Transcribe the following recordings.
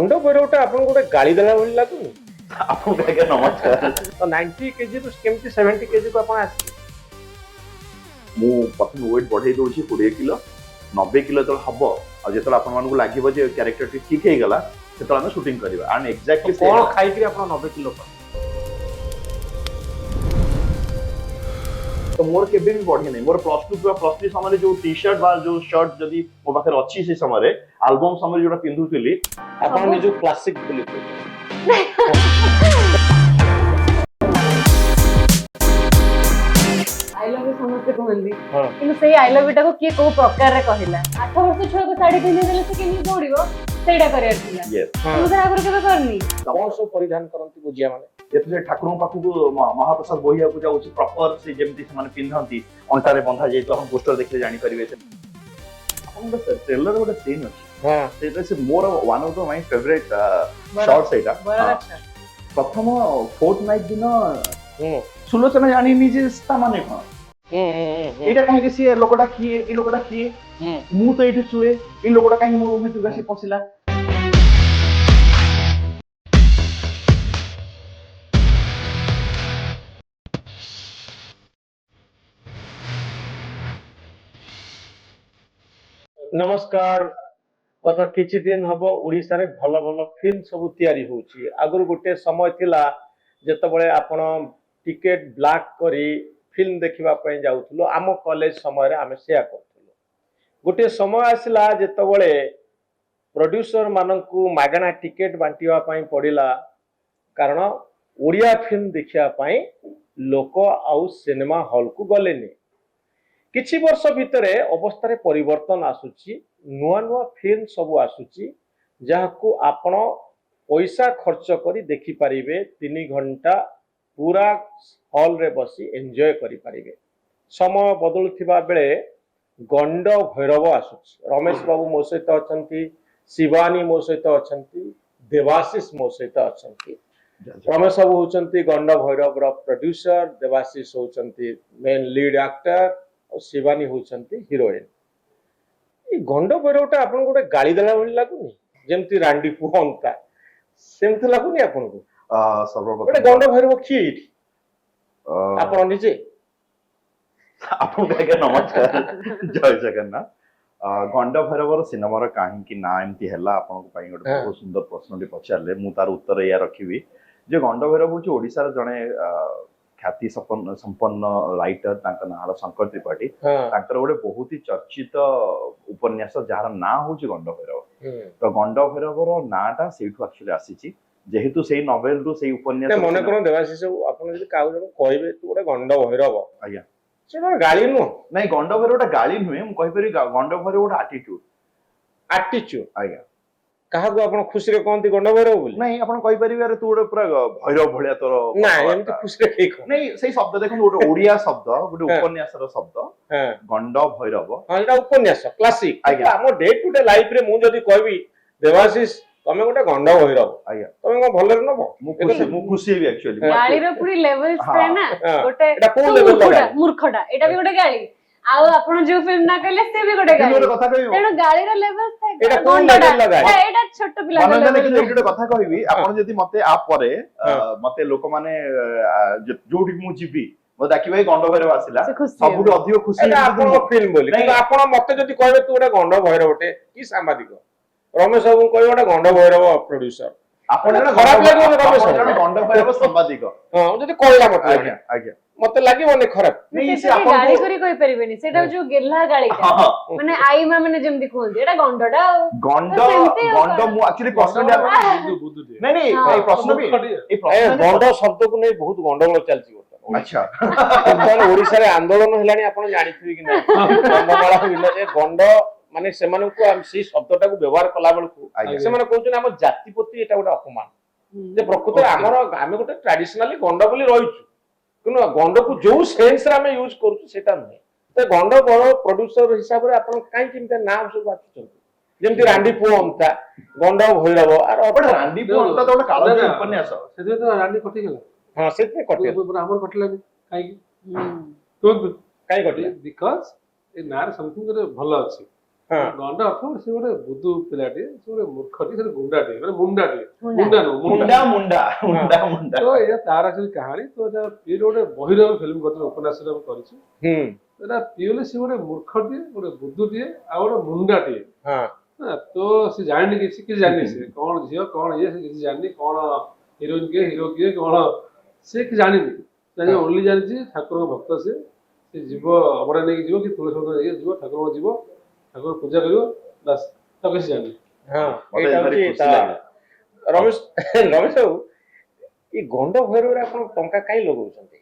गंड भैरवटा आपन गोटे गाली देला भली लागुनी आपको क्या नमस्कार तो 90 केजी रु केमती 70 केजी को आपन आसी मु प्रथम वेट बढ़ाई दउछि 20 किलो 90 किलो तो हबो आ जेतला आपन मानको लागिबो जे कैरेक्टर ठीक हे गला सेतला हम शूटिंग करबा एंड एग्जैक्टली कोन खाइ कि आपन 90 किलो पर तो मोर केबे भी बढ़े नै मोर +2 +3 समय जो टी-शर्ट बा जो शर्ट जदी मो पाखे अछि से समय एल्बम समय जोटा पिंधुतिली आपन निजो क्लासिक बोली आई लव यू समझते कहली हां किंतु सेही आई लव यू टाको किए को प्रकार रे कहिला 8 वर्ष छुआ को साड़ी पिन्हे देले से केनी दौड़िबो सेडा करियर थिला यस तुम से आगर केबे करनी कौन सो परिधान करंती बुझिया माने एते ठाकुर पाखु महाप्रसाद बोहिया को जाउछि प्रॉपर से जेमति से माने पिंधंती अंटारे बंधा जाई तो हम पोस्टर देखले जानि परिबे से हम ट्रेलर गोटे सीन अछि हां सेटा से more one of the my favourite shots एटा बड़ा अच्छा प्रथम फोर्टनाइट दिन सुलोचना जानि निजे ता माने कोन एटा काहे कि से लोकटा किए ए लोकटा किए मु तो एठी सुए ए लोकटा काहे मो में तुगा से पसिला नमस्कार गत किछि दिन हबो ओडिसा रे भलो भलो फिल्म सब तयारी होउची आगुर गोटे समय थिला जेतबळे आपण टिकेट ब्लैक करी फिल्म देखिबा पय जाउथलो आम कॉलेज समय रे आमे सेया करथलो गोटे समय आसिला जेतबळे प्रोड्यूसर माननकु मागणा टिकेट बांटिवा पय पडिला कारण ओडिया फिल्म देखिया पय लोक आउ सिनेमा हॉल को गलेनी किछि वर्ष भितरे अवस्था रे परिवर्तन आसुची नुआ नुआ फिल्म सब आसुची जहाकू आपण पैसा खर्च करी देखि परिबे 3 घंटा पूरा हॉल रे बसी एन्जॉय करी परिबे समय बदलुथिबा बेले गंड भैरव आसुची रमेश बाबू मो सहित अछंती शिवानी मो सहित अछंती देवाशीष मो सहित अछंती रमेश बाबू होचंती गंड भैरव रो प्रोड्यूसर देवाशीष होचंती मेन लीड एक्टर और शिवानी होचंती हीरोइन ई गंड भैरवटा आपन गोटे गाली देला भली लागुनी जेमती रांडी पुहंता सेमती लागुनी आपन को गोटे सर्वप्रथम गंड भैरव की एठी आपन निजे आपको क्या नमस्कार जय जगन्नाथ गंड भैरवर सिनेमार काहींकी ना एमती हैला आपन को पई गोटे बहुत सुंदर प्रश्नटी पचारले मु तार उत्तर या रखिबी जे गंड भैरव होची ओडिसा रे जणे ख्याति संपन्न राइटर तांका नाम शंकर त्रिपाठी तांकर गोटे बहुत ही चर्चित उपन्यास जार ना होची गंड भैरव तो गंड भैरवर नाटा सेठु एक्चुअली आसीची जेहेतु सेही नोवेल रु सेही उपन्यास मने कोन देवाशीष आपन जदी काउ जण कहबे तू गोटे गंड भैरव आज्ञा सेटा गाली नु नहीं गंड भैरवटा गाली नुहे मु कहि परि गंड भैरव गोटे एटीट्यूड आज्ञा काहा को आपन खुशी रे कोनती गंड भैरव बोली नहीं आपण कहि परिबे अरे तू गोटे पूरा भैरव भलिया तोर ना एमती खुशी रे के को नहीं सही शब्द देखो गोटे ओडिया शब्द गोटे उपन्यास रो शब्द हां गंड भैरव हां एटा उपन्यास क्लासिक आज्ञा हम डे टू डे लाइफ रे मु जदी कहबी देवाशीष तमे गोटे गंड भैरव आज्ञा तमे को भले रे नबो मु खुशी भी एक्चुअली गाली रो पूरी लेवल्स पे ना गोटे एटा कोन लेवल लगा मूर्खटा एटा भी गोटे गाली आउ आपण जो फिल्म ना कहले से भी गोटे गाली कथा कहबो तेनो गाली रो लेवल्स थाय एटा कोन लेवल लगा एटा छोट पिला माने लेवल देखि गोटे कथा कहबी आपण जदी मते आ परे मते लोक माने जोठी मु जीबी मो दाखिबे गंड भैरव आसिला सबुठ अधिक खुशी एटा आपण फिल्म बोली କିନ୍ତୁ ଆପଣ मते जदी कहबे तू गोटे गंड भैरवटे की सामाजिक रमेश बाबू कहबे गोटे गंड भैरव प्रोड्यूसर आपण खराब लागो रमेश जण गंड भैरव संवादिक हां जदी कहला मते आज्ञा आज्ञा मते लागिबोनी खराब नहीं से आपण गाली करी कोइ परिबेनी सेटा जो गेल्ला गालीटा माने आई मा माने जेमति खोलदे एटा गंडटा गंड गंड मु एक्चुअली प्रश्न नहीं नहीं ए प्रश्न भी ए प्रश्न गंड शब्द को नहीं बहुत गंडगोल चलची अच्छा बर्तमान ओडिसा रे आंदोलन हेलानी आपण जानिथिबी कि नै गंडमाला बिल ए गंड माने सेमान को हम सी शब्दटा को व्यवहार कला बेलकु सेमान कहउछन हम जाति प्रति एटा गोटे अपमान जे प्रकृत हमर हम गोटे ट्रेडिशनली गंड बोली रहिछु किनु गंड को जो सेंस रे हम यूज करू सेटा नै ते गंड बड़ प्रोड्यूसर हिसाब रे आपण काई चिंता नाम सब बाछुछन जेमति रांडी पुओ हमता गंड भैरव आर अपन रांडी पुओ हमता तो कालो उपन्यास सेते तो रांडी कटि गेला हां सेते कटि पूरा हमर कटलानी काई तो काई कटि बिकॉज़ ए नार समथिंग रे भलो अछि ହଁ ଗଣ୍ଡା ଅର୍ଥ ସେ ଗୋଟେ ବୁଦ୍ଧୁ ପିଲାଟିଏ, ସେ ଗୋଟେ ମୂର୍ଖଟି, ସେ ଗୁଣ୍ଡାଟିଏ, ମାନେ ମୁଣ୍ଡାଟିଏ, ମୁଣ୍ଡା। ମୁଣ୍ଡା ନୁହଁ ମୁଣ୍ଡା। ମୁଣ୍ଡା ତ ଏଇଟା ତାର actually କାହାଣୀ। ତ ଏଇଟା ପିଓର ଗୋଟେ ବହିର ଫିଲ୍ମ କରିଛି, ଉପନ୍ୟାସରେ ମୁଁ କରିଛି। ହୁଁ ଏଇଟା ପିଓରଲି ସେ ଗୋଟେ ମୂର୍ଖଟିଏ, ଗୋଟେ ବୁଦ୍ଧୁଟିଏ ଆଉ ଗୋଟେ ମୁଣ୍ଡାଟିଏ। ହଁ ହଁ, ତ ସେ ଜାଣିନି କିଛି ଜାଣିନି, ସେ କଣ ଝିଅ କଣ ଇଏ ସେ କିଛି ଜାଣିନି, କଣ ହିରୋଇନ କିଏ ହିରୋ କିଏ କଣ ସେ କିଛି ଜାଣିନି। ଓନ୍ଲି ଜାଣିଛି ଠାକୁରଙ୍କ ଭକ୍ତ ସେ ଯିବ ଅବଢା ନେଇକି ଯିବ କି ତୁଳସୀ ପତ୍ର ନେଇକି ଯିବ, ଠାକୁରଙ୍କ ଯିବ, ଠାକୁର ପୂଜା କରିବ, ବାସ୍ ତ କିଛି ଜାଣିନି। ହଁ ମତେ ଏଇଟା ଭାରି ହଉଛି ଖୁସି ତା ଲାଗିଲା। ରମେଶ ରମେଶ ବାବୁ ଏ ଗଣ୍ଡ ଭୈରବରେ ଆପଣ ଟଙ୍କା କାଇଁ ଲଗାଉଛନ୍ତି?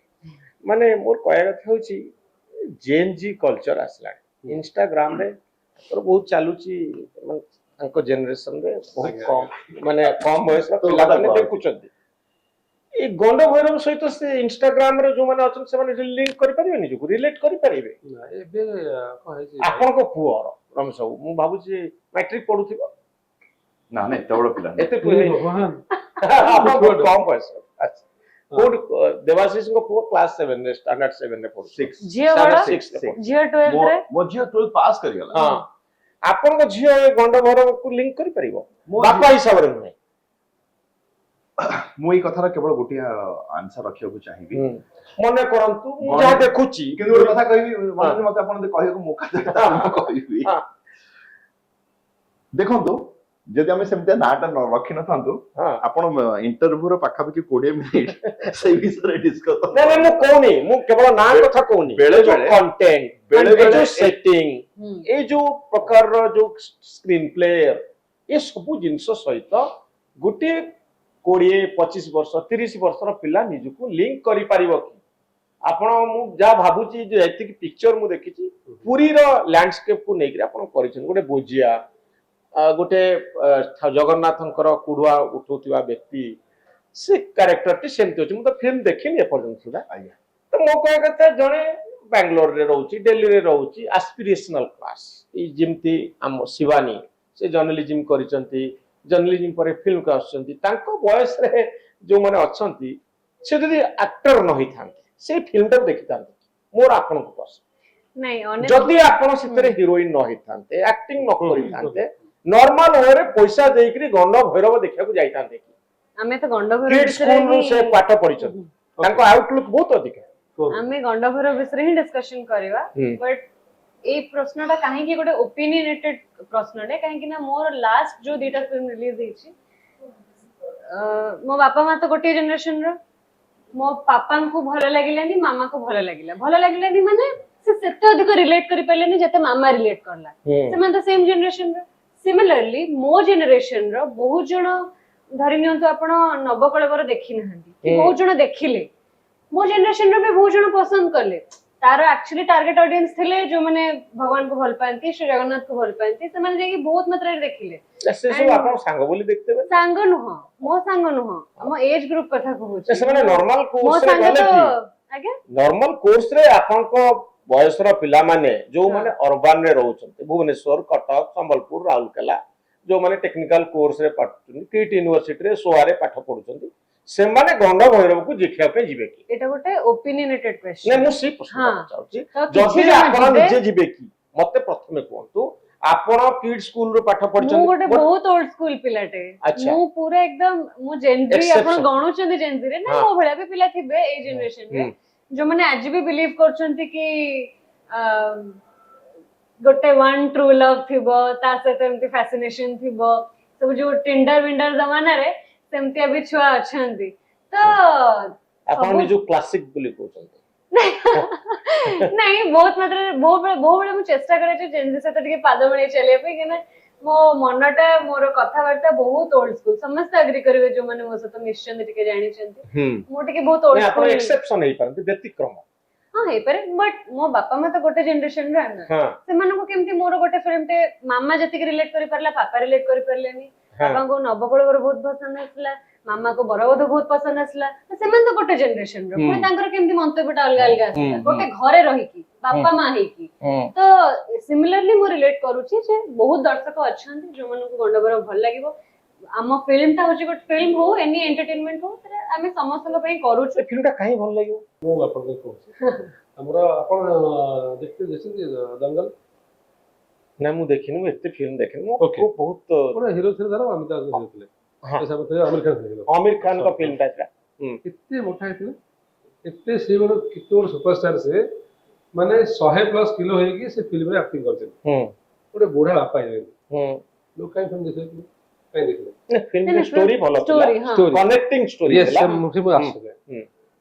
ମାନେ ମୋର କହିବା କଥା ହଉଛି ଜେନ୍ ଜି କଲଚର ଆସିଲାଣି ଇନଷ୍ଟାଗ୍ରାମରେ ବହୁତ ଚାଲୁଛି, ମାନେ ତାଙ୍କ ଜେନେରେସନରେ ବହୁତ ଆଜ୍ଞା, କମ ମାନେ କମ ବୟସର ତ ପିଲାମାନେ କଥା ଦେଖୁଛନ୍ତି। ଏଇ ଗଣ୍ଡ ଭୈରବ ସହିତ ସେ ଇନଷ୍ଟାଗ୍ରାମରେ ଯୋଉମାନେ ଅଛନ୍ତି ସେମାନେ ଲିଙ୍କ କରିପାରିବେ, ନିଜକୁ ରିଲେଟ କରିପାରିବେ? ନା ଏବେ କଣ ହେଇଛି ଆପଣଙ୍କ ପୁଅ ରମେଶ ବାବୁ ମୁଁ ଭାବୁଛି ମାଟ୍ରିକ ପଢୁଥିବ, ନା ନା ଏତେ ବଡ ପିଲା ନୁହଁ। ଏତେ ଭଗବାନ ଆପଣ ବହୁତ ଛୁଆଟା। କମ ବୟସ। ଆଚ୍ଛା କୋଉଠି ଦେବାଶିଷଙ୍କ ପୁଅ କ୍ଲାସ 7 ରେ ଷ୍ଟାଣ୍ଡାର୍ଡ 7 ରେ ପଢୁଛି। ଝିଅ Standard ବଡ? 6 ରେ ପଢୁଛି। ଝିଅ 12th ରେ? ମୋ ଝିଅ 12 ପାସ୍ କରିଗଲା। ହଁ ଆପଣଙ୍କ ଝିଅ ଏ ଗଣ୍ଡ ଭୈରବକୁ ଲିଙ୍କ କରିପାରିବ? ମୋ ବାପା ହିସାବରେ ନୁହେଁ। ମୁଁ ଏଇ କଥାର କେବଳ ଗୋଟିଏ ଆନ୍ସର ରଖିବାକୁ ଚାହିଁବି। ମନେ କରନ୍ତୁ ମୁଁ ଗଣ୍ଡ- ଯାହା ଦେଖୁଛି କିନ୍ତୁ ଗୋଟେ କଥା କହିବି, ମତେ ଆପଣ ଯଦି କହିବାକୁ ମୌକା ଦେବେ ତାହେଲେ ମୁଁ କହିବି। ହଁ। ଦେଖନ୍ତୁ ଯଦି ଆମେ ସେମିତି ନାଁଟା ରଖିନଥାନ୍ତୁ, ହଁ ଆପଣ ଇଣ୍ଟରଭ୍ୟୁର ପାଖାପାଖି 20 ମିନିଟ ସେଇ ବିଷୟରେ ଡିସ୍କସ ନାଇଁ ନାଇଁ ମୁଁ କହୁନି, ମୁଁ କେବଳ ନାଁ କଥା କହୁନି, ବେଳେ ଯୋଉ ବେଳେ- କଣ୍ଟେଣ୍ଟ, ବେଳେ ଏଇ ବେଳେ ଯୋଉ ସେଟିଂ, ହୁଁ। ଏଇ ଯୋଉ ପ୍ରକାରର ଯୋଉ ସ୍କ୍ରିନ୍ ପ୍ଲେ, ଏ ସବୁ ଜିନିଷ ସହିତ ଗୋଟିଏ 20-25 ବର୍ଷ 30 ବର୍ଷର ପିଲା ନିଜକୁ ଲିଙ୍କ କରିପାରିବ କି? ଆପଣ ମୁଁ ଯାହା ଭାବୁଛି ଯେ ଏତିକି ପିକ୍ଚର ମୁଁ ଦେଖିଛି ପୁରୀର ଲ୍ୟାଣ୍ଡସ୍କେପକୁ ନେଇକରି ଆପଣ କରିଛନ୍ତି ଗୋଟେ ବୋଜିଆ, ଗୋଟେ ଜଗନ୍ନାଥଙ୍କର କୁଡୁଆ ଉଠଉଥିବା ବ୍ୟକ୍ତି, ସେ କ୍ୟାରେକ୍ଟରଟି ସେମିତି ଅଛି। ମୁଁ ତ ଫିଲ୍ମ ଦେଖିନି ଏପର୍ଯ୍ୟନ୍ତ ସୁଦ୍ଧା। ଆଜ୍ଞା। ତ ମୋ କହିବା କଥା ଜଣେ ବାଙ୍ଗାଲୋରରେ ରହୁଛି, ଦିଲ୍ଲୀରେ ରହୁଛି, ଆସ୍ପିରେସନାଲ କ୍ଲାସ, ଏଇ ଯେମିତି ଆମ ଶିବାନୀ ସେ ଜର୍ଣ୍ଣାଲିଜିମ କରିଛନ୍ତି, ଜର୍ଣ୍ଣାଲିଜିମ ପରେ ଫିଲ୍ମକୁ ଆସୁଛନ୍ତି, ତାଙ୍କ ବୟସରେ ଯୋଉମାନେ ଅଛନ୍ତି ସେ ଯଦି ଆକ୍ଟର ନ ହେଇଥାନ୍ତେ ସେଇ ଫିଲ୍ମଟାକୁ ଦେଖିଥାନ୍ତେ। ମୋର ଆପଣଙ୍କୁ ପ୍ରଶ୍ନ, ନାଇଁ ଯଦି ଆପଣ ସେଥିରେ ହିରୋଇନ ନ ହେଇଥାନ୍ତେ, ଆକ୍ଟିଂ ନ କରିଥାନ୍ତେ, ନର୍ମାଲ ୱେରେ ପଇସା ଦେଇକରି ଗଣ୍ଡ ଭୈରବ ଦେଖିବାକୁ ଯାଇଥାନ୍ତେ କି? ଆମେ ତ ଗଣ୍ଡଭୈରବ କିଡ୍ ବିଷୟରେ ସ୍କୁଲରୁ ସେ ହିଁ ପାଠ ପଢିଛନ୍ତି, ତାଙ୍କ ଆଉଟଲୁକ୍ ବହୁତ ଅଧିକା। ଆମେ ଗଣ୍ଡଭୈରବ ବିଷୟରେ ହିଁ ଡିସ୍କସନ କରିବା। ବଟ ଏଇ ପ୍ରଶ୍ନଟା କାହିଁକି ଗୋଟେ ଓପିନିୟନେଟେଡ ପ୍ରଶ୍ନଟେ, କାହିଁକି ନା ମୋର ଲାଷ୍ଟ ଯୋଉ ଦିଟା ଫିଲ୍ମ ରିଲିଜ ହେଇଛି, ମୋ ବାପା ମା ତ ଗୋଟିଏ ଜେନେରେସନର, ମୋ ପାପାଙ୍କୁ ଭଲ ଲାଗିଲାନି, ମାମାକୁ ଭଲ ଲାଗିଲା। ଭଲ ଲାଗିଲାନି ମାନେ ସେ ସେତେ ଅଧିକ ରିଲେଟ କରିପାରିଲେନି ଯେତେ ମାମା ରିଲେଟ କରଲା। ସେମାନେ ତ ସେମ୍ ଜେନେରେସନର। ସିମିଲାରଲି ମୋ ଜେନେରେସନର ବହୁତ ଜଣ, ଧରି ନିଅନ୍ତୁ ଆପଣ ନବକଳେବର ଦେଖି ନାହାନ୍ତି କି ବହୁତ ଜଣ ଦେଖିଲେ, ମୋ ଜେନେରେସନର ବି ବହୁତ ଜଣ ପସନ୍ଦ କଲେ। ତାର ଆକ୍ଚୁଆଲି ଟାର୍ଗେଟ ଅଡିଏନ୍ସ ଥିଲେ ଯୋଉମାନେ ଭଗବାନଙ୍କୁ ଭଲ ପାଆନ୍ତି, ଶ୍ରୀ ଜଗନ୍ନାଥଙ୍କୁ ଭଲ ପାଆନ୍ତି, ସେମାନେ ଯାଇକି ବହୁତ ମାତ୍ରାରେ ଦେଖିଲେ। ସେ ସବୁ ଆପଣ ସାଙ୍ଗ ବୋଲି ଦେଖିଦେବେ। ସାଙ୍ଗ ନୁହଁ, ମୋ ସାଙ୍ଗ ନୁହଁ, ଆମ ଏଜ ଗ୍ରୁପ କଥା କହୁଛି। ସେମାନେ ନର୍ମାଲ ମୋ କୋର୍ସରେ ସାଙ୍ଗ ଗଲେ ତ କି? ଆଜ୍ଞା ନର୍ମାଲ କୋର୍ସରେ ଆପଣଙ୍କ ବୟସର ପିଲାମାନେ ଯୋଉମାନେ ଅର୍ବାନରେ ରହୁଛନ୍ତି, ଭୁବନେଶ୍ୱର, କଟକ, ସମ୍ବଲପୁର, ରାଉରକେଲା, ଯୋଉମାନେ ଟେକ୍ନିକାଲ କୋର୍ସରେ ପାଠୁଛନ୍ତି, କିଟ୍ ୟୁନିଭର୍ସିଟିରେ ସୋଆରେ ପାଠ ପଢୁଛନ୍ତି, ସେମାନେ ଗଣ୍ଡ ଭୈରବକୁ ଦେଖିବା ପାଇଁ ଯିବେ କି? ଏଇଟା ଗୋଟେ ଓପିନିୟନେଟେଡ ନାଇଁ କ୍ୱେଶ୍ଚନ। ମୁଁ ସେଇ ପ୍ରଶ୍ନ ପଚାରୁଛି, ତ କିଛି ଯଦି ଜଣ ଆପଣ ଯିବେ- ନିଜେ ଯିବେ କି? ମତେ ପ୍ରଥମେ କୁହନ୍ତୁ, ଆପଣ କିଡ୍ ସ୍କୁଲରୁ ପାଠ ମୁଁ ପଢିଛନ୍ତି? ଗୋଟେ ବହୁତ ଓଲ୍ଡ ସ୍କୁଲ ପିଲାଟେ। ଆଚ୍ଛା। ମୁଁ ପୁରା ଏକଦମ, ମୁଁ ଜେନଜି, ଆପଣ Exception. ଗଣୁଛନ୍ତି ଜେନଜିରେ ନା, ହଁ। ମୋ ଭଳିଆ ବି ପିଲା ଥିବେ ଏଇ ଜେନେରେସନରେ ଯୋଉମାନେ ଆଜି ବି ବିଲିଭ କରୁଛନ୍ତି କି ଗୋଟେ ୱାନ୍ ଟ୍ରୁ ଲଭ୍ ଥିବ, ତା ସହିତ ଏମିତି ଫ୍ୟାସିନେସନ ଥିବ, ସବୁ ଯୋଉ ଟିଣ୍ଡର ବିଣ୍ଡର ଜମାନାରେ ସେମିତିଆ ବି ଛୁଆ ଅଛନ୍ତି। ତ ଆପଣ ସବୁ- ନିଜକୁ କ୍ଲାସିକ ବୋଲି କହୁଛନ୍ତି? ନାଇଁ, ବହୁତ ମାତ୍ରାରେ ବହୁବେଳେ ମୁଁ ଚେଷ୍ଟା କରେ ଯେ ଜେନଜି ସହିତ ଟିକେ ପାଦ ମିଳେଇ ଚାଲିବା ପାଇଁ, କାହିଁକିନା ମୋ ମନଟା, ମୋର କଥାବାର୍ତ୍ତା ବହୁତ ଓଲ୍ଡ ସ୍କୁଲ। ସମସ୍ତେ ଆଗ୍ରି କରିବେ ଯୋଉମାନେ ମୋ ସହିତ ମିଶିଛନ୍ତି, ଟିକେ ଜାଣିଛନ୍ତି। ମୁଁ ଟିକେ ବହୁତ ଓଲ୍ଡ ଆପଣ ସ୍କୁଲ। ଏକ୍ସେପସନ ହେଇପାରନ୍ତି, ବ୍ୟତିକ୍ରମ। ହଁ ହେଇପାରେ, ବଟ ମୋ ବାପା ମା ତ ଗୋଟେ ଜେନେରେସନର ଆମେ। ସେମାନଙ୍କୁ କେମିତି ମୋର ଗୋଟେ ଫିଲ୍ମଟେ ମାମା ଯେତିକି ରିଲେଟ କରିପାରିଲା, ପାପା ରିଲେଟ କରିପାରିଲେନି। ବାପାଙ୍କୁ ନବକଳେବର ବହୁତ ପସନ୍ଦ ଆସିଲା, ମାମାକୁ ବରବୋଧ ବହୁତ ପସନ୍ଦ ଆସିଲା। ସେମାନେ ତ ଗୋଟେ ଜେନେରେସନର, ପୁଣି ତାଙ୍କର କେମିତି ମନ୍ତବ୍ୟଟା ଅଲଗା ଅଲଗା ଆସିଲା ଗୋଟେ ଘରେ ରହିକି, ବାପା ମା ହେଇକି। ତ ସିମିଲାରଲି ମୁଁ ରିଲେଟ କରୁଛି ଯେ ବହୁତ ଦର୍ଶକ ଅଛନ୍ତି ଯୋଉମାନଙ୍କୁ ଗଣ୍ଡଭୈରବ ଭଲ ଲାଗିବ। ଆମ ଫିଲ୍ମଟା ହଉଛି ଗୋଟେ ଫିଲ୍ମ ହଉ, ଏନି ଏଣ୍ଟରଟେନମେଣ୍ଟ ହଉ, ସେଟା ଆମେ ସମସ୍ତଙ୍କ ପାଇଁ କରୁଛୁ। ଏ ଫିଲ୍ମଟା କାହିଁ ଭଲ ଲାଗିବ? ମୁଁ ଆପଣଙ୍କୁ କହୁଛି, ଆମର ଆପଣ ଦେଖିଛନ୍ତି ଦଙ୍ଗଲ? ନା ମୁଁ ଦେଖିନି, ମୁଁ ଏତେ ଫିଲ୍ମ ଦେଖିନି, ମୁଁ Okay. ବହୁତ ଗୋଟେ ହିରୋ ଥିଲେ ତାର ଅମିତାଭ ବଚ୍ଚନ ଥିଲେ ହଁ। ସେ ସବୁ ଥିଲେ ଆମିର ଖାନ ଥିଲେ hero। ଆମିର ଖାନଙ୍କ ଫିଲ୍ମଟା ଥିଲା। କେତେ ମୋଟା ହେଇଥିଲେ କେତେ ସେ ଗୋଟେ କେତେ ଗୋଟେ ସୁପରଷ୍ଟାର ସେ ମାନେ 100+ କିଲୋ ହେଇକି ସେ ଫିଲ୍ମରେ ଆକ୍ଟିଂ କରିଛନ୍ତି ଗୋଟେ ବୁଢା ବାପା ହେଇଛନ୍ତି ଲୋକ କାହିଁ ଫିଲ୍ମ ଦେଖିଲେ କାହିଁ ଦେଖିଲେ ଫିଲ୍ମ ଷ୍ଟୋରି ଭଲ ଥିଲା, ଷ୍ଟୋରି ହଁ Story। କନେକ୍ଟିଂ ଷ୍ଟୋରି Yes, ଥିଲା। ସେ ଆସୁଥିଲେ